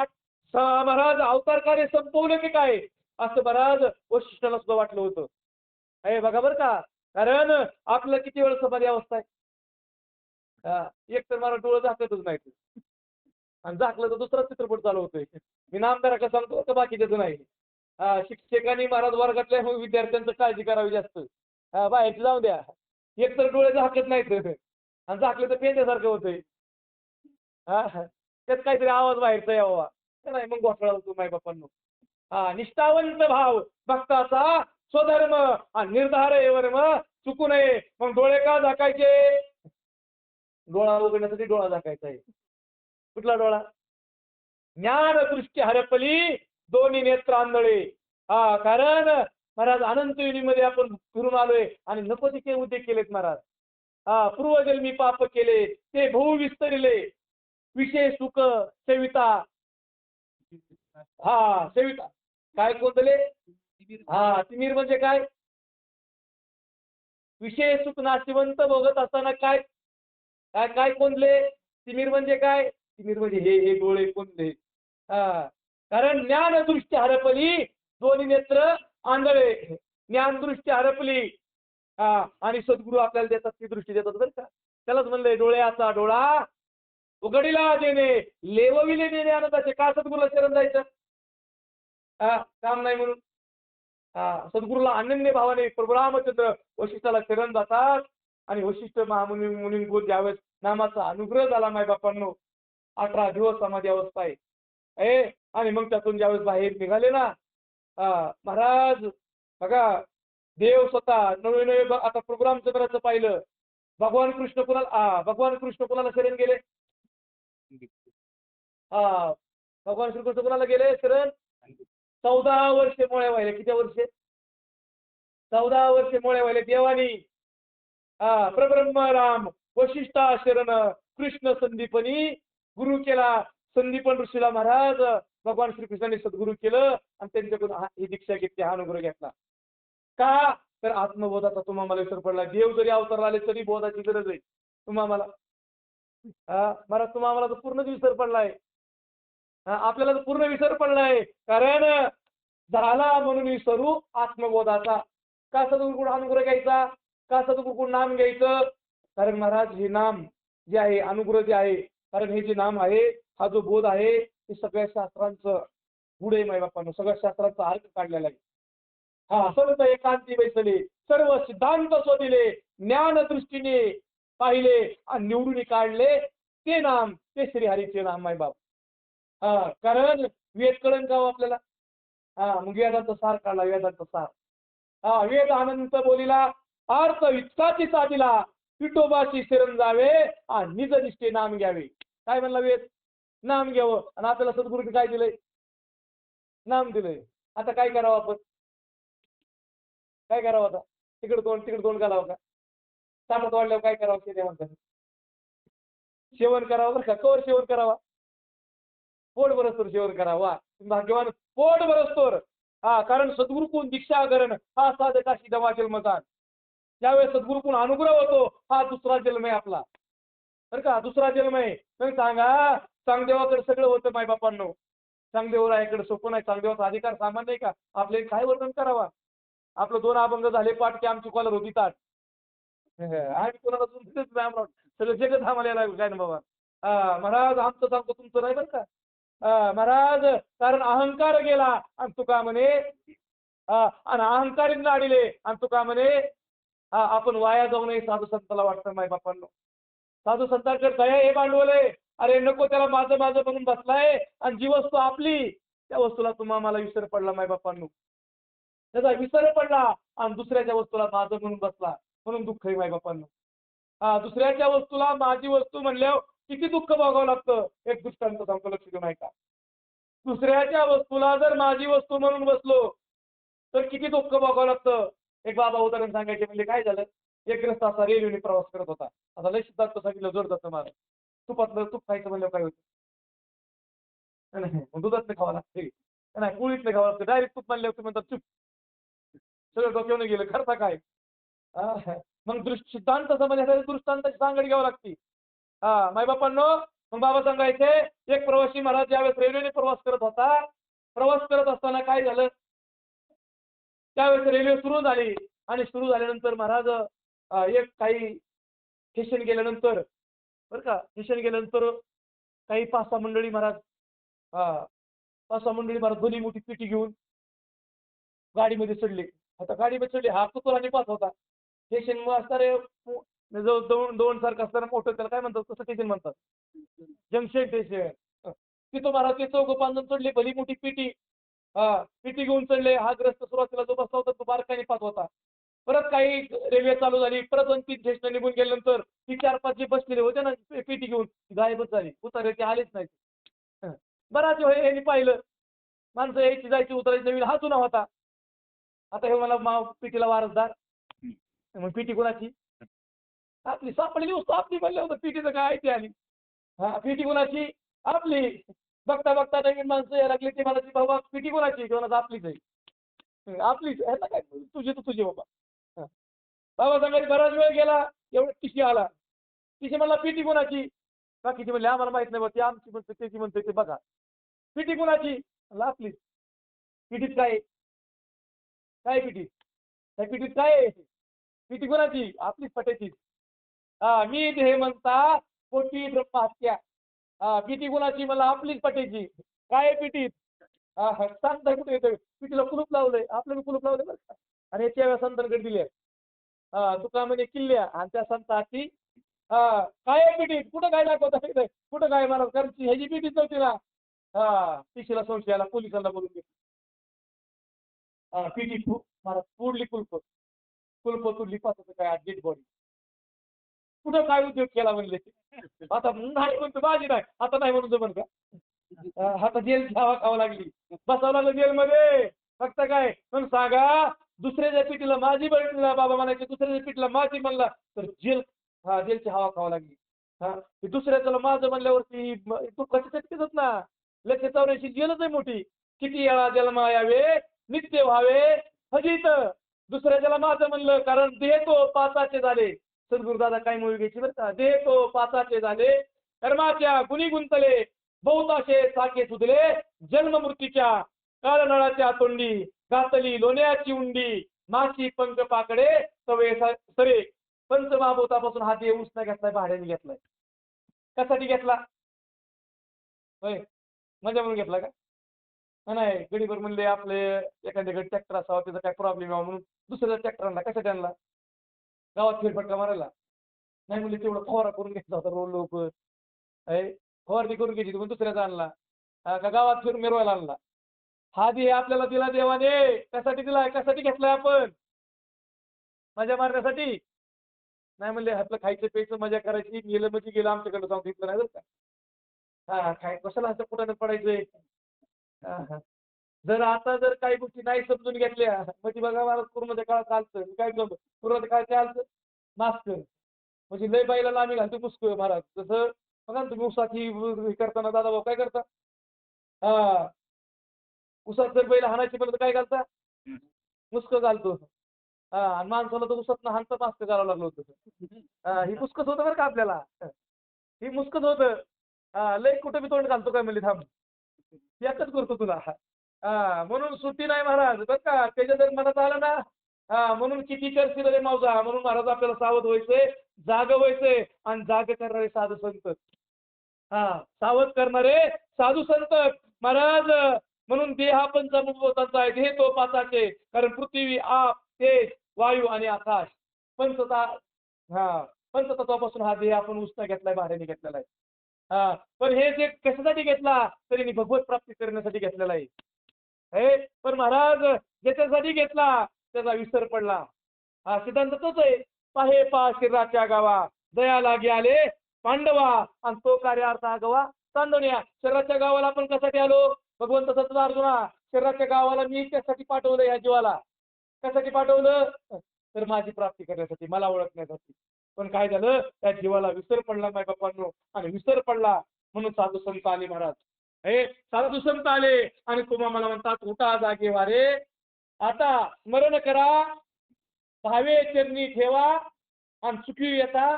महाराज अवतार कार्य संपवलं की काय, असं महाराज वशिष्ठाला सुद्धा वाटलं होतं. बघा बरं का, कारण आपलं किती वेळ समाधी अवस्था आहे. एक तर मला डोळं झाकतच नाही, आणि झाकलं तर दुसरा चित्रपट चालू होतोय. मी नामदाराकडे सांगतो तर बाकीच्याच नाही. शिक्षकांनी महाराज वर्गातल्या विद्यार्थ्यांचं काळजी करावी जास्त. बाहेरची जाऊ द्या, एक तर डोळे झाकत नाहीत आणि झाकले तर पेंद्यासारखं होतंय. त्यात काहीतरी आवाज बाहेरचा यावा नाही, मग घोटाळा होतो माय बापांनो. निष्ठावंत भाव भक्ताचा स्वधर्म आणि निर्धार वर्म चुकू नये. मग डोळे का झाकायचे? डोळा उघडण्यासाठी डोळा झाकायचा आहे. कुठला डोळा? ज्ञान दृष्टी हरपली दोन्ही नेत्र आंधळे. कारण महाराज अनंत युनीमध्ये आपण फिरून आलोय आणि नको तिथे उद्योग केलेत महाराज. पूर्वजन्मी पाप केले ते भू विस्तरिले, विषय सुख सेविता. सेविता काय कोणतले? तिमीर म्हणजे काय? विषय सुख नाशिवंत भोगत असताना काय काय काय कोणले? तिमीर म्हणजे काय? तिमीर म्हणजे हे डोळे कोणले. कारण ज्ञानदृष्टी हरपली दोन्ही नेत्र आंधळे. ज्ञानदृष्टी हरपली आणि सद्गुरू आपल्याला देतात ती दृष्टी देतात बरं का. त्यालाच म्हणलंय डोळ्याचा डोळा उघडीला देणे लेवविले देणे आनंदाचे. का सद्गुरूला शरण जायचं? काम नाही म्हणून. सद्गुरूला अनन्य भावाने प्रभू रामचंद्र वशिष्ठाला शरण जातात आणि वशिष्ठ महामुनी मुनींकडून ज्यावेळेस नामाचा अनुग्रह झाला मायबापांनो 18 दिवस समाधी अवस्था आहे आणि मग त्यातून ज्यावेळेस बाहेर निघाले ना महाराज बघा देव स्वतः नवे नवे आता प्रभू रामचंद्राचं पाहिलं. भगवान कृष्ण कुणाला शरण गेले? भगवान श्रीकृष्ण कुणाला गेले शरण? 14 वर्षे मोळ्या व्हायला. किती वर्षे? 14 वर्षे मोळ्या व्हायला. देवानी प्रब्रह्म राम वशिष्ठा शरण कृष्ण संदीपनी गुरु केला. संदीपन ऋषीला महाराज भगवान श्रीकृष्णाने सद्गुरू केलं आणि त्यांच्याकडून ही दीक्षा घेतली, हा अनुग्रह घेतला. का तर आत्मबोधाचा तुम्हाला विसर पडला. देव जरी अवतार आले तरी बोधाची गरज आहे तुम्हाला. महाराज तुम्हाला तर पूर्णच विसर पडलाय. आपल्याला तर पूर्ण विसर पडलाय. कारण झाला म्हणून विसरू आत्मबोधाचा. का सद्गुरूकडून अनुग्रह घ्यायचा? का सद्गुरूकडून नाम घ्यायचं? कारण महाराज हे नाम जे आहे अनुग्रह जे आहे, कारण हे जे नाम आहे हा जो बोध आहे ते सगळ्या शास्त्रांचं पुढे मायबापांनो सगळ्या शास्त्रांचा अर्थ काढलेला आहे. सर्व एकांती बैसले सर्व सिद्धांत शोधिले ज्ञान दृष्टीने पाहिले आणि निवडून काढले ते नाम ते श्रीहरीचे नाम मायबाप. कारण वेद कळण का आपल्याला? मग वेदांचा सार काढला. वेदांचा सार वेद अनंत बोलिला अर्थ इतकाची साधिला विठोबाशी शरण जावे आणि निज निष्ठे नाम घ्यावे. काय म्हणला वेद? नाम घ्यावं. आणि आपल्याला सद्गुरूने काय दिलंय? नाम दिलंय. आता काय करावं आपण? काय करावं आता? तिकडे तोंड घालावं का? ताटात वाढल्यावर काय करावं ते म्हणतात? सेवन करावं बरं का. कवर सेवन करावा? पोट बरस्तोर सेवन करावा. भाग्यवान पोट बरस्तोर. कारण सद्गुरू कोण दीक्षा करण हा साधकाशी दवा जन्मदान. ज्यावेळेस सद्गुरू कोण अनुग्रह होतो हा दुसरा जन्म आहे आपला बरं का. दुसरा जन्म आहे. मग सांगा चांगदेवाकडे सगळं होतं मायबापांनो. चांगदेवरायाकडे सोपं नाही. चांगदेवाचा अधिकार सामान्य आहे का? आपले काय वर्णन करावा? आपलं 2 अभंग झाले पाठ की आमची कॉलर होती ताट. आम्ही कोणाला तुमचंच नाही आम्हाला सगळं जगत आम्हाला लागलं काय ना बाबा. महाराज आमचं सांगतो तुमचं नाही बरं का. महाराज कारण अहंकार गेला आणि तुका म्हणे आणि अहंकारीत नाडिले आणि तुका म्हणे आपण वाया जाऊ नये. साधू संताला वाटतं मायबापांनो. साधू संतांकडे दया हे भांडवल आहे. अरे नको त्याला माझं माझं म्हणून बसलाय आणि जी वस्तू आपली त्या वस्तूला तुम्हाला विसर पडला मायबापांनो. त्याचा विसर पडला आणि दुसऱ्याच्या वस्तूला माझं म्हणून बसला म्हणून दुःख आहे मायबापांनो. दुसऱ्याच्या वस्तूला माझी वस्तू म्हणल्यावर किती दुःख भोगावं लागतं. एक दृष्टांत सांगतो लक्ष देऊ नका. दुसऱ्याच्या वस्तूला जर माझी वस्तू म्हणून बसलो तर किती दुःख भोगावं लागतं. एक बाबा उदाहरण सांगायचे म्हणजे काय झालं. एक ग्रस्त असा रेल्वेने प्रवास करत होता. आता लय सिद्धांत सांगितलं जोर जातं मला. तुपातलं तूप खायचं म्हणलं काय होतं? दुधातलं खावं लागते नाही पोळीतलं खावं लागतं. डायरेक्ट तूप म्हणल्यावर तुम्ही म्हणतात चूप सगळं डोक्यावरून गेलं. खरता काय? मग सिद्धांत समजण्यासाठी दृष्टांताची सांगड घ्यावं लागते. मायबापांनो मग बाबा सांगायचे एक प्रवासी महाराज ज्यावेळेस रेल्वेने प्रवास करत होता. प्रवास करत असताना काय झालं त्यावेळेस रेल्वे सुरू झाली आणि सुरू झाल्यानंतर महाराज एक काही स्टेशन गेल्यानंतर बरं का स्टेशन गेल्यानंतर काही 5-6 मंडळी महाराज 5-6 मंडळी महाराज दोन्ही मोठी पेटी घेऊन गाडीमध्ये चढले. आता गाडीमध्ये चढले. हा कुतुला निपात होता. स्टेशन मग असणारे जो दोन सारखं असताना मोठं त्याला काय म्हणतात कसं स्टेशन म्हणतात जंक्शन स्टेशन. तिथं महाराज ते 4-5 जण चढले. भली मोठी पेटी पेटी घेऊन चढले. हा ग्रस्त सुरुवातीला जो बसला होता तो बारकाईने पाहत होता. परत काही रेल्वे चालू झाली. परत 2-3 स्टेशन निघून गेल्यानंतर ती 4-5 जे बसलेले होते ना पेटी घेऊन गायबच झाली. उतारे ते आलेच नाही. बराच वेळ यांनी पाहिलं माणसं यायची जायची उतरायची नवीन हा जुना होता. आता हे मला पेटीला वारसदार. मग पेटी कोणाची? आपली. सापडलेली वस्तू आपली म्हणलं होतं. पेटीचं काय ती आली. पेटी कोणाची? आपली. बघता बघता नवीन माणसं यायला लागली. ते मला बाबा पेटी कोणाची? कोणाचं? आपलीच आहे. आपलीच ह्याला काय तुझी तर तुझी बाबा. बाबा सांगायचे बराच वेळ गेला एवढं टिशी आला. टिशी म्हणला पेटी कोणाची? बाकीची म्हणले आम्हाला माहित नाही बा ती आमची म्हणते त्याची म्हणते ते बघा. पेटी कोणाची? आपलीच. पिटीत काय? काय पिटीत? त्या पिटीत काय आहे? भीती कोणाची? आपलीच पटायची. मी हे म्हणता पोटी ब्रह्महत्या. भीती कोणाची? मला आपलीच पटायची. काय आहे पिटीत? संत कुठे येतोय? पिटीला कुलूप लावलंय. आपल्याला कुलूप लावलंय बरं का. आणि याच्या संतांकडे दिले. तुका म्हणे किल्ल्या आणि त्या संताची काय आहे पिटीत? कुठं काय दाखवता? कुठं काय मला करची ह्याची पिटीच नव्हती ना. पिशीला संशय आला, पोलिसांना बोलून पिटी मला तोडली कुलप. कुलप तोडली पाहत काय डेड बॉडी. कुठं काय उद्योग केला म्हणले. आता नाही म्हणतो माझी नाही, आता नाही म्हणून जमन का? आता जेल खावा लागली, बसावं लागलं जेलमध्ये. फक्त काय पण सांगा, दुसऱ्याच्या पिटीला माझी म्हणला बाबा म्हणायचे, दुसऱ्याच्या पिठीला माझी म्हणला तर जेल. जेलची हवा खावा लागली. दुसऱ्याचं माझं म्हणल्यावरती तू कशासाठी होत ना. 184 जेलच आहे मोठी. किती वेळा जन्मा यावे, नित्य व्हावे फजित. दुसऱ्याच्याला माझं म्हणलं कारण देह तो पाचाचे झाले. सद्गुरुदादा काय मुळी घ्यायची बरं का. देह तो पाचाचे झाले, कर्माच्या गुणी गुंतले, बहुताशे साखे सुधले, जन्म मृत्यूच्या काळनळाच्या तोंडी, घातली लोण्याची उंडी, माशी पंख पाकडे तवे सरे. पंचमहाभूतापासून हा देह उसना घेतलाय, भाड्याने घेतलाय. कशासाठी घेतला? होय, मजा म्हणून घेतला का? नाही, गडीभर म्हणले आपले एखाद्याकडे ट्रॅक्टर असावा, त्याचा काय प्रॉब्लेम यावा म्हणून दुसऱ्या ट्रॅक्टर आणला. कशासाठी आणला? गावात फेरफटका मारायला नाही म्हणले, तेवढं फवारा करून घेतला होता रोड लवकर. फवारणी करून घ्यायची पण दुसऱ्याचा आणला का गावात फिरून मिरवायला आणला? हा दे आपल्याला दिला देवाने. कशासाठी दिलाय? कशासाठी घेतलाय आपण? मजा मारण्यासाठी नाही म्हणले. आपलं खायचं प्यायचं मजा करायची. गेलं म्हणजे गेलं, आमच्याकडे जाऊन घेतलं नाही बरं का. काय कशाला असं कुठं पडायचंय. जर काही गोष्टी नाही समजून घेतल्या म्हणजे बघा, मला पूर्णच्या काळात चालतं काय करतो. पूर्णच्या काळात चालतं मास्क म्हणजे लय बाईला आम्ही घालतो पुसतोय महाराज. तसं बघा ना तुम्ही उसाची हे करताना दादा भाऊ काय करता? उसात जर बैल हाणायची म्हणलं तर काय घालता? मुस्क घालतो. आणि माणसाला तर उसात हाणता मास्क घालावं लागलं होतं. ही मुस्कच होतं बरं का आपल्याला. ही मुस्कच होतं. लय कुठं बी तोंड घालतो काय म्हणले थांब, याच करतो तुला. म्हणून सुट्टी नाही महाराज बरं का. त्याच्या जर मनात आलं ना, म्हणून किती करशील रे मावजा. म्हणून महाराज आपल्याला सावध व्हायचंय, जाग व्हायचंय. आणि जाग करणारे साधू संत, सावध करणारे साधू संत महाराज. म्हणून देह हा पंचभूतांचा आहे. देह तो पाचाचे, कारण पृथ्वी, आप, तेज, वायू आणि आकाश पंचतत्वापासून हा देह आपण उसना घेतलाय, भाड्याने घेतलेला आहे. पण हे जे कशासाठी घेतला तरी भगवत प्राप्ती करण्यासाठी घेतलेला आहे. पण महाराज ज्याच्यासाठी घेतला त्याचा विसर पडला. सिद्धांत तोच आहे. पाहे पा शरीराच्या गावा, दया लागे आले पांडवा, आणि तो कार्यार्थ आगवा चांदण्या. शरीराच्या गावाला आपण कशासाठी आलो? भगवंत सतत अर्जुना, शरीराच्या गावाला मी त्यासाठी पाठवलं, या जीवाला कशासाठी पाठवलं? तर माझी प्राप्ती करण्यासाठी, मला ओळखण्यासाठी. पण काय झालं, त्या जीवाला विसर पडला माय बापांनो. आणि विसर पडला म्हणून साधू संत आले महाराज. साधू संत आले आणि तुम्हा मला म्हणतात उठा जागे वारे, आता स्मरण करा, भावे चरणी ठेवा आणि सुखी व्यथा.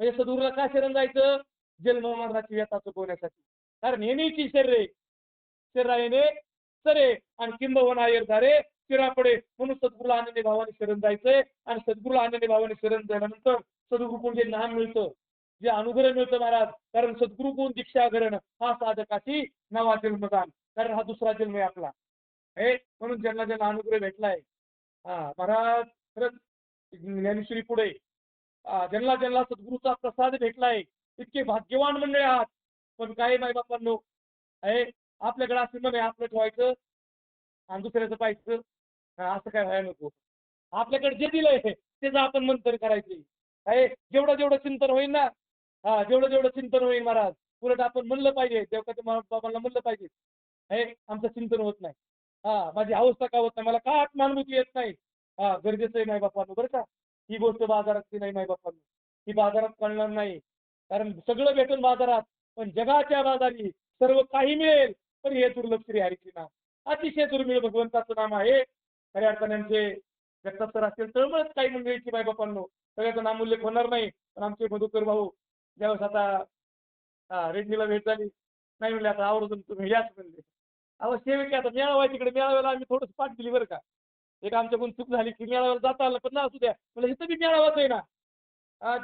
म्हणजे सदुरला का शरण जायचं? जन्म मरणाची व्यथा चुकवण्यासाठी. कारण येणेची शरीरा येणे सरे आणि किंबहुना धारे चिरापडे. म्हणून सद्गुरूला आनंदी भावाने शरण जायचंय. आणि सद्गुरूला आनंदी भावाने शरण झाल्यानंतर सद्गुरुकडून जे ज्ञान मिळतं, जे अनुग्रह मिळतं महाराज. कारण सद्गुरुकडून दीक्षा ग्रहण हा साधकाची नवा जन्मदान. कारण हा दुसरा जन्म आहे आपला. म्हणून ज्यांना ज्यांना अनुग्रह भेटलाय महाराज, खरंच ज्ञानेश्वरी पुढे ज्यांना ज्यांना सद्गुरूचा प्रसाद भेटलाय इतके भाग्यवान मंडळी आहात. पण काय माय बापांनो, आपल्याकडे असं म्हणे आपलं ठेवायचं आणि दुसऱ्याचं पाहायचं. असं काय व्हायला नको. आपल्याकडे जे दिलंय त्याचं आपण मंथन करायचं. जेवढं जेवढं चिंतन होईल ना, जेवढं जेवढं चिंतन होईल महाराज, उलट आपण म्हणलं पाहिजे, देवकाच्या बाबांना म्हणलं पाहिजे, आमचं चिंतन होत नाही. माझी अवस्था का होत नाही, मला का आत्मानुभूती येत नाही. गरजेचं आहे माय बापांनो बरं का. ही गोष्ट बाजारातली नाही माय बापांनो, ही बाजारात कळणार नाही. कारण सगळं भेटून बाजारात, पण जगाच्या बाजारी सर्व काही मिळेल पण हे दुर्लभ श्री हरीचे नाम, अतिशय दुर्मिळ भगवंताचं नाम आहे. खऱ्या अर्थाने जगतात तर असेल तळमळच काही मंडळीची माय बापांनो, सगळ्याचा नामोल्लेख होणार नाही. पण आमचे मधुकर भाऊ ज्यावेळेस आता रेडणीला भेट झाली, नाही म्हणले आता आवर्जून तुम्ही याच म्हणले. अहो सेविक आता मेळावा तिकडे, मेळाव्याला आम्ही थोडंसं पाठ दिली बरं का. एक आमच्याकडून चूक झाली की मेळाव्याला जाता आलं पण ना असू द्या म्हणजे इथं बी मेळावाच आहे ना.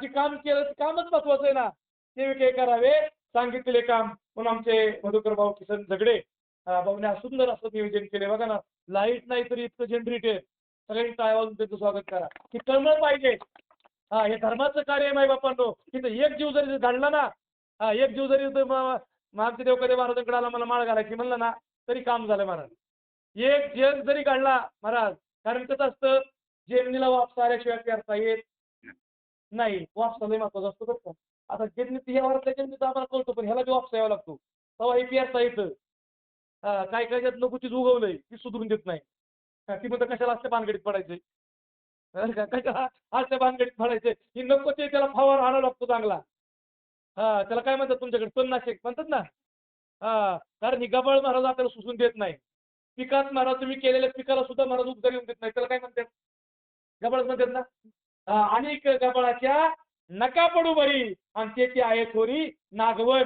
जे काम केलं ते कामच महत्वाचं आहे ना. ते काही करावे सांगितलेले काम म्हणून आमचे मधुकर भाऊ किसन झगडे भाऊने सुंदर असं नियोजन केले बघा ना. लाईट नाही तरी इतकं जनरेटर सगळ्यांनी टाळ्या वाजून त्यांचं स्वागत करा. ही तळमळ पाहिजे. हे धर्माचं कार्य आहे माय बापांनो. तिथं एक जीव जरी घालला ना एक जीव जरी आमच्या देवकरे महाराजांकडे आला मला माळ घालायची म्हणलं ना तरी काम झालं महाराज. एक जग जरी काढला महाराज कारण कसं असतं जेमनीला वापसा आल्याशिवाय करता येत नाही. वापसा लय महत्वाचा असतो बरं का. आता जेमनीत ह्या वरातल्या जेमनीत आम्हाला कळतो पण ह्याला बी वापसा यावं लागतो तेव्हा हे पेरता येतं. काय काय त्यात नको चीज उगवलंय ती सुधरून देत नाही. ती म्हणतं कशाला असते भानगडीत पडायचंय कशाला असते भानगडीत पडायचंय ही नको ते त्याला फवार आणावं लागतो चांगला. त्याला काय म्हणतात तुमच्याकडे तणनाशक म्हणतात ना. कारण ही गबाळ महाराज आपल्याला सुचून देत नाही. पिकात महाराज तुम्ही केलेल्या पिकाला सुद्धा महाराज उपकार येऊन देत नाही त्याला काय म्हणतात गबाळच म्हणतात ना. अनेक गबाळाच्या नका पडू बरी आणि त्याची आहे थोरी नागवण.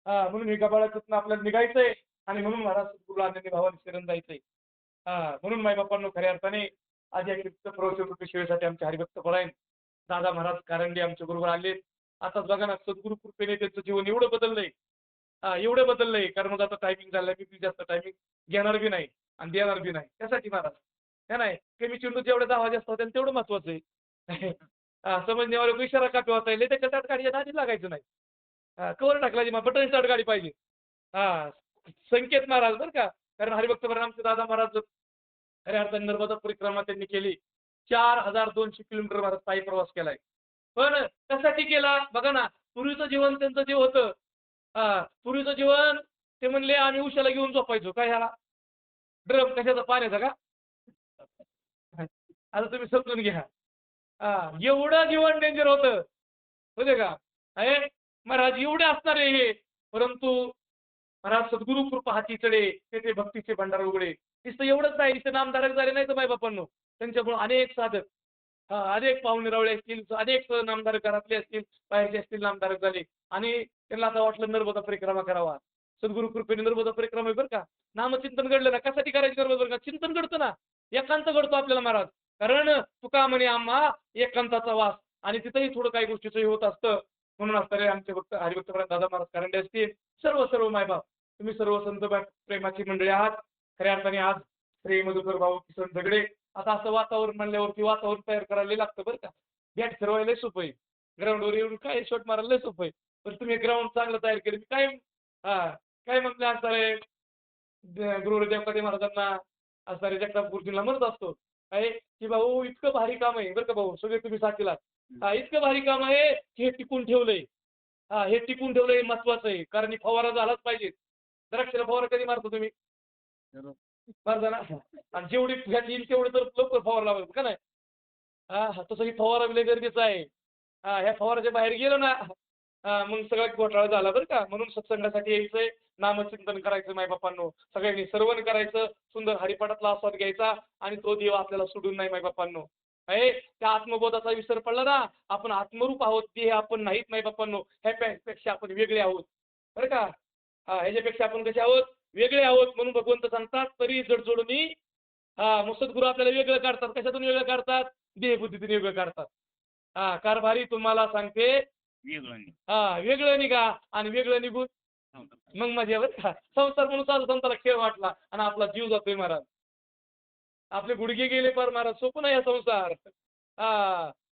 म्हणून ही गबाळातून आपल्याला निघायचंय आणि म्हणून महाराज गुरुनानंद भावांनी शरण जायचंय. म्हणून माय बापांनो खऱ्या अर्थाने आज या प्रवचन शिवेसाठी आमचे हरिभक्त परायण दादा महाराज कारंडे आमचे बरोबर आले. आता बघा ना सद्गुरु कृपेने त्यांचं जीवन एवढं बदललंय एवढं बदललंय कारण मग आता टायमिंग झालं मी जास्त टायमिंग घेणार बी नाही आणि देणार बी नाही त्यासाठी महाराज त्या नाही कमी चिंटू जेवढे आवाज असतो तेवढं महत्वाचं आहे. समजण्यावर इशारा कापी होता येईल त्याच्या त्यात गाडी आधी लागायचं नाही. कवर टाकला मग बटन स्टार्ट गाडी पाहिजे. संकेत महाराज बरं का कारण हरिभक्त आमचे दादा महाराज खऱ्या अर्थाने नर्मदा परिक्रमा त्यांनी केली. 4200 किलोमीटर महाराज पायी प्रवास केलाय. पण कशासाठी केला बघा ना. पूर्वीचं जीवन त्यांचं जे होतं पूर्वीचं जीवन ते म्हणले आम्ही उशाला घेऊन झोपायचो काय ह्याला ड्रम कशाचा पाण्याचा का. आता तुम्ही समजून घ्या. एवढं जीवन डेंजर होतं होते का महाराज एवढे असणार आहे हे परंतु महाराज सद्गुरु कृपा हाती चढे तेथे भक्तीचे भंडार उघडे. नुसतं एवढंच नाही इथे नामधारक झाले नाही तर माय बापांनो त्यांच्यामुळे अनेक साधक अनेक पाहुणे रावळे असतील अनेक नामधारक घरातले असतील बाहेरचे असतील नामधारक झाले आणि त्यांना आता वाटलं नर्मदा परिक्रमा करावा. सद्गुरु कृपेने नर्मदा परिक्रमा आहे बरं का. नामचिंतन घडलं ना कशासाठी करायची नर्मदा चिंतन घडतं ना एकांत घडतो आपल्याला महाराज. कारण तुका म्हणे आम्हा एकांताचा वास आणि तिथंही थोडं काही गोष्टीचं होत असतं. म्हणून असणारे आमचे भक्त हरिभक्त दादा महाराज कारंडे असतील सर्व मायबाप तुम्ही सर्व संत प्रेमाची मंडळी आहात. खऱ्या अर्थाने आज श्री मधुकर भाऊ किसन झगडे आता असं वातावरण म्हणल्यावरती वातावरण तयार करायला लागतं बरं का. बॅट फिरवायला सोपं आहे ग्राउंडवर येऊन काय शॉट मारायला सोपं आहे पण तुम्ही ग्राउंड चांगलं तयार केलं मी काय म्हटलं असणारे गुरुदेव कधी महाराजांना असणारे जगताप गुरुजींना म्हणत असतो काय की भाऊ इतकं भारी काम आहे बरं का भाऊ सगळे तुम्ही साथीला इतकं भारी काम आहे की हे टिकून ठेवलंय. हे टिकून ठेवलंय महत्वाचं आहे कारण फवारा झालाच पाहिजे. द्राक्षाला फवारा कधी मारतो तुम्ही मारता ना आणि जेवढी येईल तेवढे तर लवकर फवारा लावायचं का नाही. तसं ही फवारा विलय गरजेचं आहे. ह्या फवाराच्या बाहेर गेलो ना मग सगळा घोटाळा झाला बरं का. म्हणून सत्संगासाठी यायचंय नामचिंतन करायचं माय बापांनो सगळ्यांनी सर्वन करायचं सुंदर हरिपाठातला आस्वाद घ्यायचा आणि तो देव आपल्याला सोडून नाही माय बापांनो. त्या आत्मबोधाचा विसर पडला ना आपण आत्मरूप आहोत ते आपण नाहीत माय बापांनो. ह्यापेक्षा आपण वेगळे आहोत बरं का. ह्याच्यापेक्षा आपण कसे आहोत वेगळे आहोत म्हणून भगवंत सांगतात तरी जडजोडून सद्गुरू आपल्याला वेगळं काढतात. कशातून वेगळं काढतात देहबुद्धीतून वेगळं काढतात. कारभारी तुम्हाला सांगते वेगळं निघा आणि वेगळं निघून मग माझ्या बरं का संसार म्हणून साधू संताला खेळ वाटला आणि आपला जीव जातोय महाराज. आपले गुडघे गेले पर महाराज सोपं नाही संसार.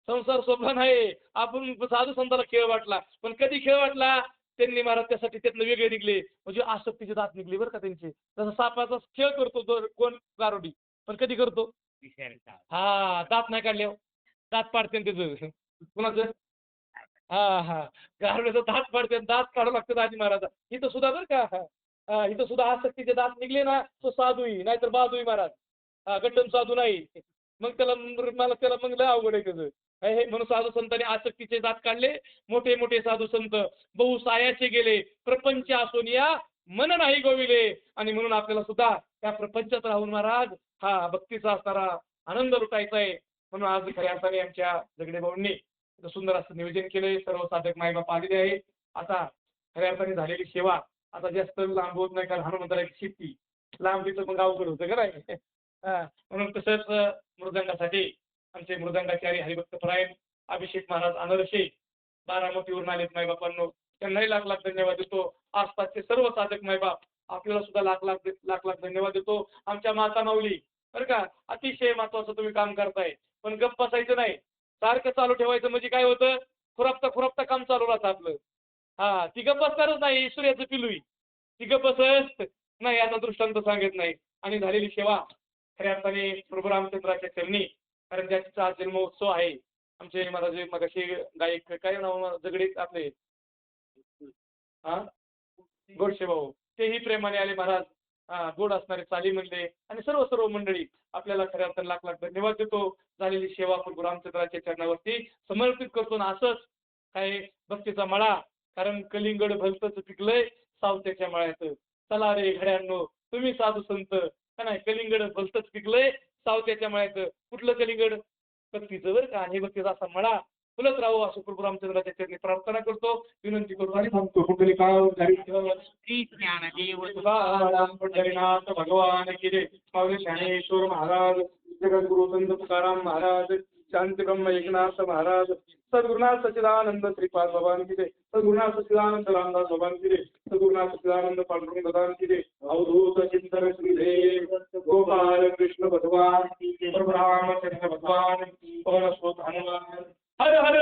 संसार सोपा नाही. आपण साधू संताला खेळ वाटला पण कधी खेळ वाटला त्यांनी महाराज त्यासाठी त्यातलं वेगळे निघले म्हणजे आसक्तीचे दात निघले बरं का त्यांचे. तसं सापाचा खेळ करतो कोण गारोडी पण कधी करतो दात नाही काढले दात पाडते त्याचं कुणाचं गारोड्याचं दात पाडते दात काढावं लागतं आधी महाराज. इथं सुद्धा बरं का इथं सुद्धा आसक्तीचे दात निघले ना तो साधूही नाहीतर बाजूही महाराज. गट्टम साधू नाही मग त्याला मग लय अवघड आहे त्याचं. हे म्हणून साधू संतांनी आसक्तीचे दात काढले. मोठे मोठे साधू संत बहुसायाचे गेले प्रपंच असोनिया मन नाही गोविले आणि म्हणून आपल्याला सुद्धा त्या प्रपंचात राहून महाराज भक्तीचा असणारा आनंद लुटायचा आहे. म्हणून आज खऱ्या अर्थाने आमच्या झगडे भाऊंनी सुंदर असं नियोजन केलंय. सर्व साधक मायबाप आलेले आहे. आता खऱ्या अर्थाने झालेली सेवा आता जास्त लांब होत नाही कारण हनुमंतराची शेती लांबीचं मग अवघड होतं का नाही. म्हणून तसंच मृदंगासाठी आमचे मृदंगाचार्य हरिभक्त परायण अभिषेक महाराज अनरशे बारामतीवरून आलेत मायबापांनो, त्यांनाही लाख लाख धन्यवाद देतो. आसपासचे सर्व साधक मायबाप आपल्याला सुद्धा लाख लाख धन्यवाद देतो. आमच्या माता माऊली बरं का, अतिशय महत्वाचं तुम्ही काम करताय, पण गप्प बसायचं नाही, सारखं चालू ठेवायचं. म्हणजे काय होतं, खुरपता काम चालू राहतं आपलं. ती गप्प बसणारच नाही, सूर्याचं पिलुई ती गप्प बसत नाही, याचा दृष्टांत सांगत नाही. आणि झालेली सेवा खऱ्या अर्थाने प्रभू रामचंद्राच्या चरणी, कारण त्याचा आज जन्मोत्सव आहे. आमचे महाराज मगाशी गायक काय नाव जगडे आपले गोडशे भाऊ, तेही प्रेमाने आले महाराज. गोड असणारे चाली म्हणले आणि सर्व मंडळी आपल्याला खऱ्या अर्थाने लाख लाख धन्यवाद देतो. झालेली सेवा प्रभू रामचंद्राच्या चरणावरती समर्पित करतो. ना असंच काय भक्तीचा मळा, कारण कलिंगड भलतच पिकलंय सावत्याच्या मळ्यात. चला रे घड्यांनो तुम्ही साधू संत, का नाही, कलिंगड भलतच पिकलंय सावत्याच्या मळ्यात. कुठलं कलिंगड? भक्तीचं बरं का. हे भक्तीचा असा मळा फुलत राहू असं प्रभू रामचंद्राच्या चरणी प्रार्थना करतो, विनंती करतो आणि सांगतो. पंढरीनाथ भगवान की जय. माऊली ज्ञानेश्वर महाराज, जगद्गुरु संत तुकाराम महाराज, शांती ब्रह्म एकनाथ महाराज, सद्गुरुनाथ सच्चिदानंद श्रीपाद भगवान की जय. सद्गुरुनाथ सच्चिदानंद रामदास भगवान की जय. सद्गुरुनाथ सच्चिदानंद पांडुरंग भगवान की जय. अवधूत चिंतन श्रीदेव गोपाल कृष्ण भगवान, प्रभु रामचंद्र भगवान, पवन सुत हनुमान. हर हर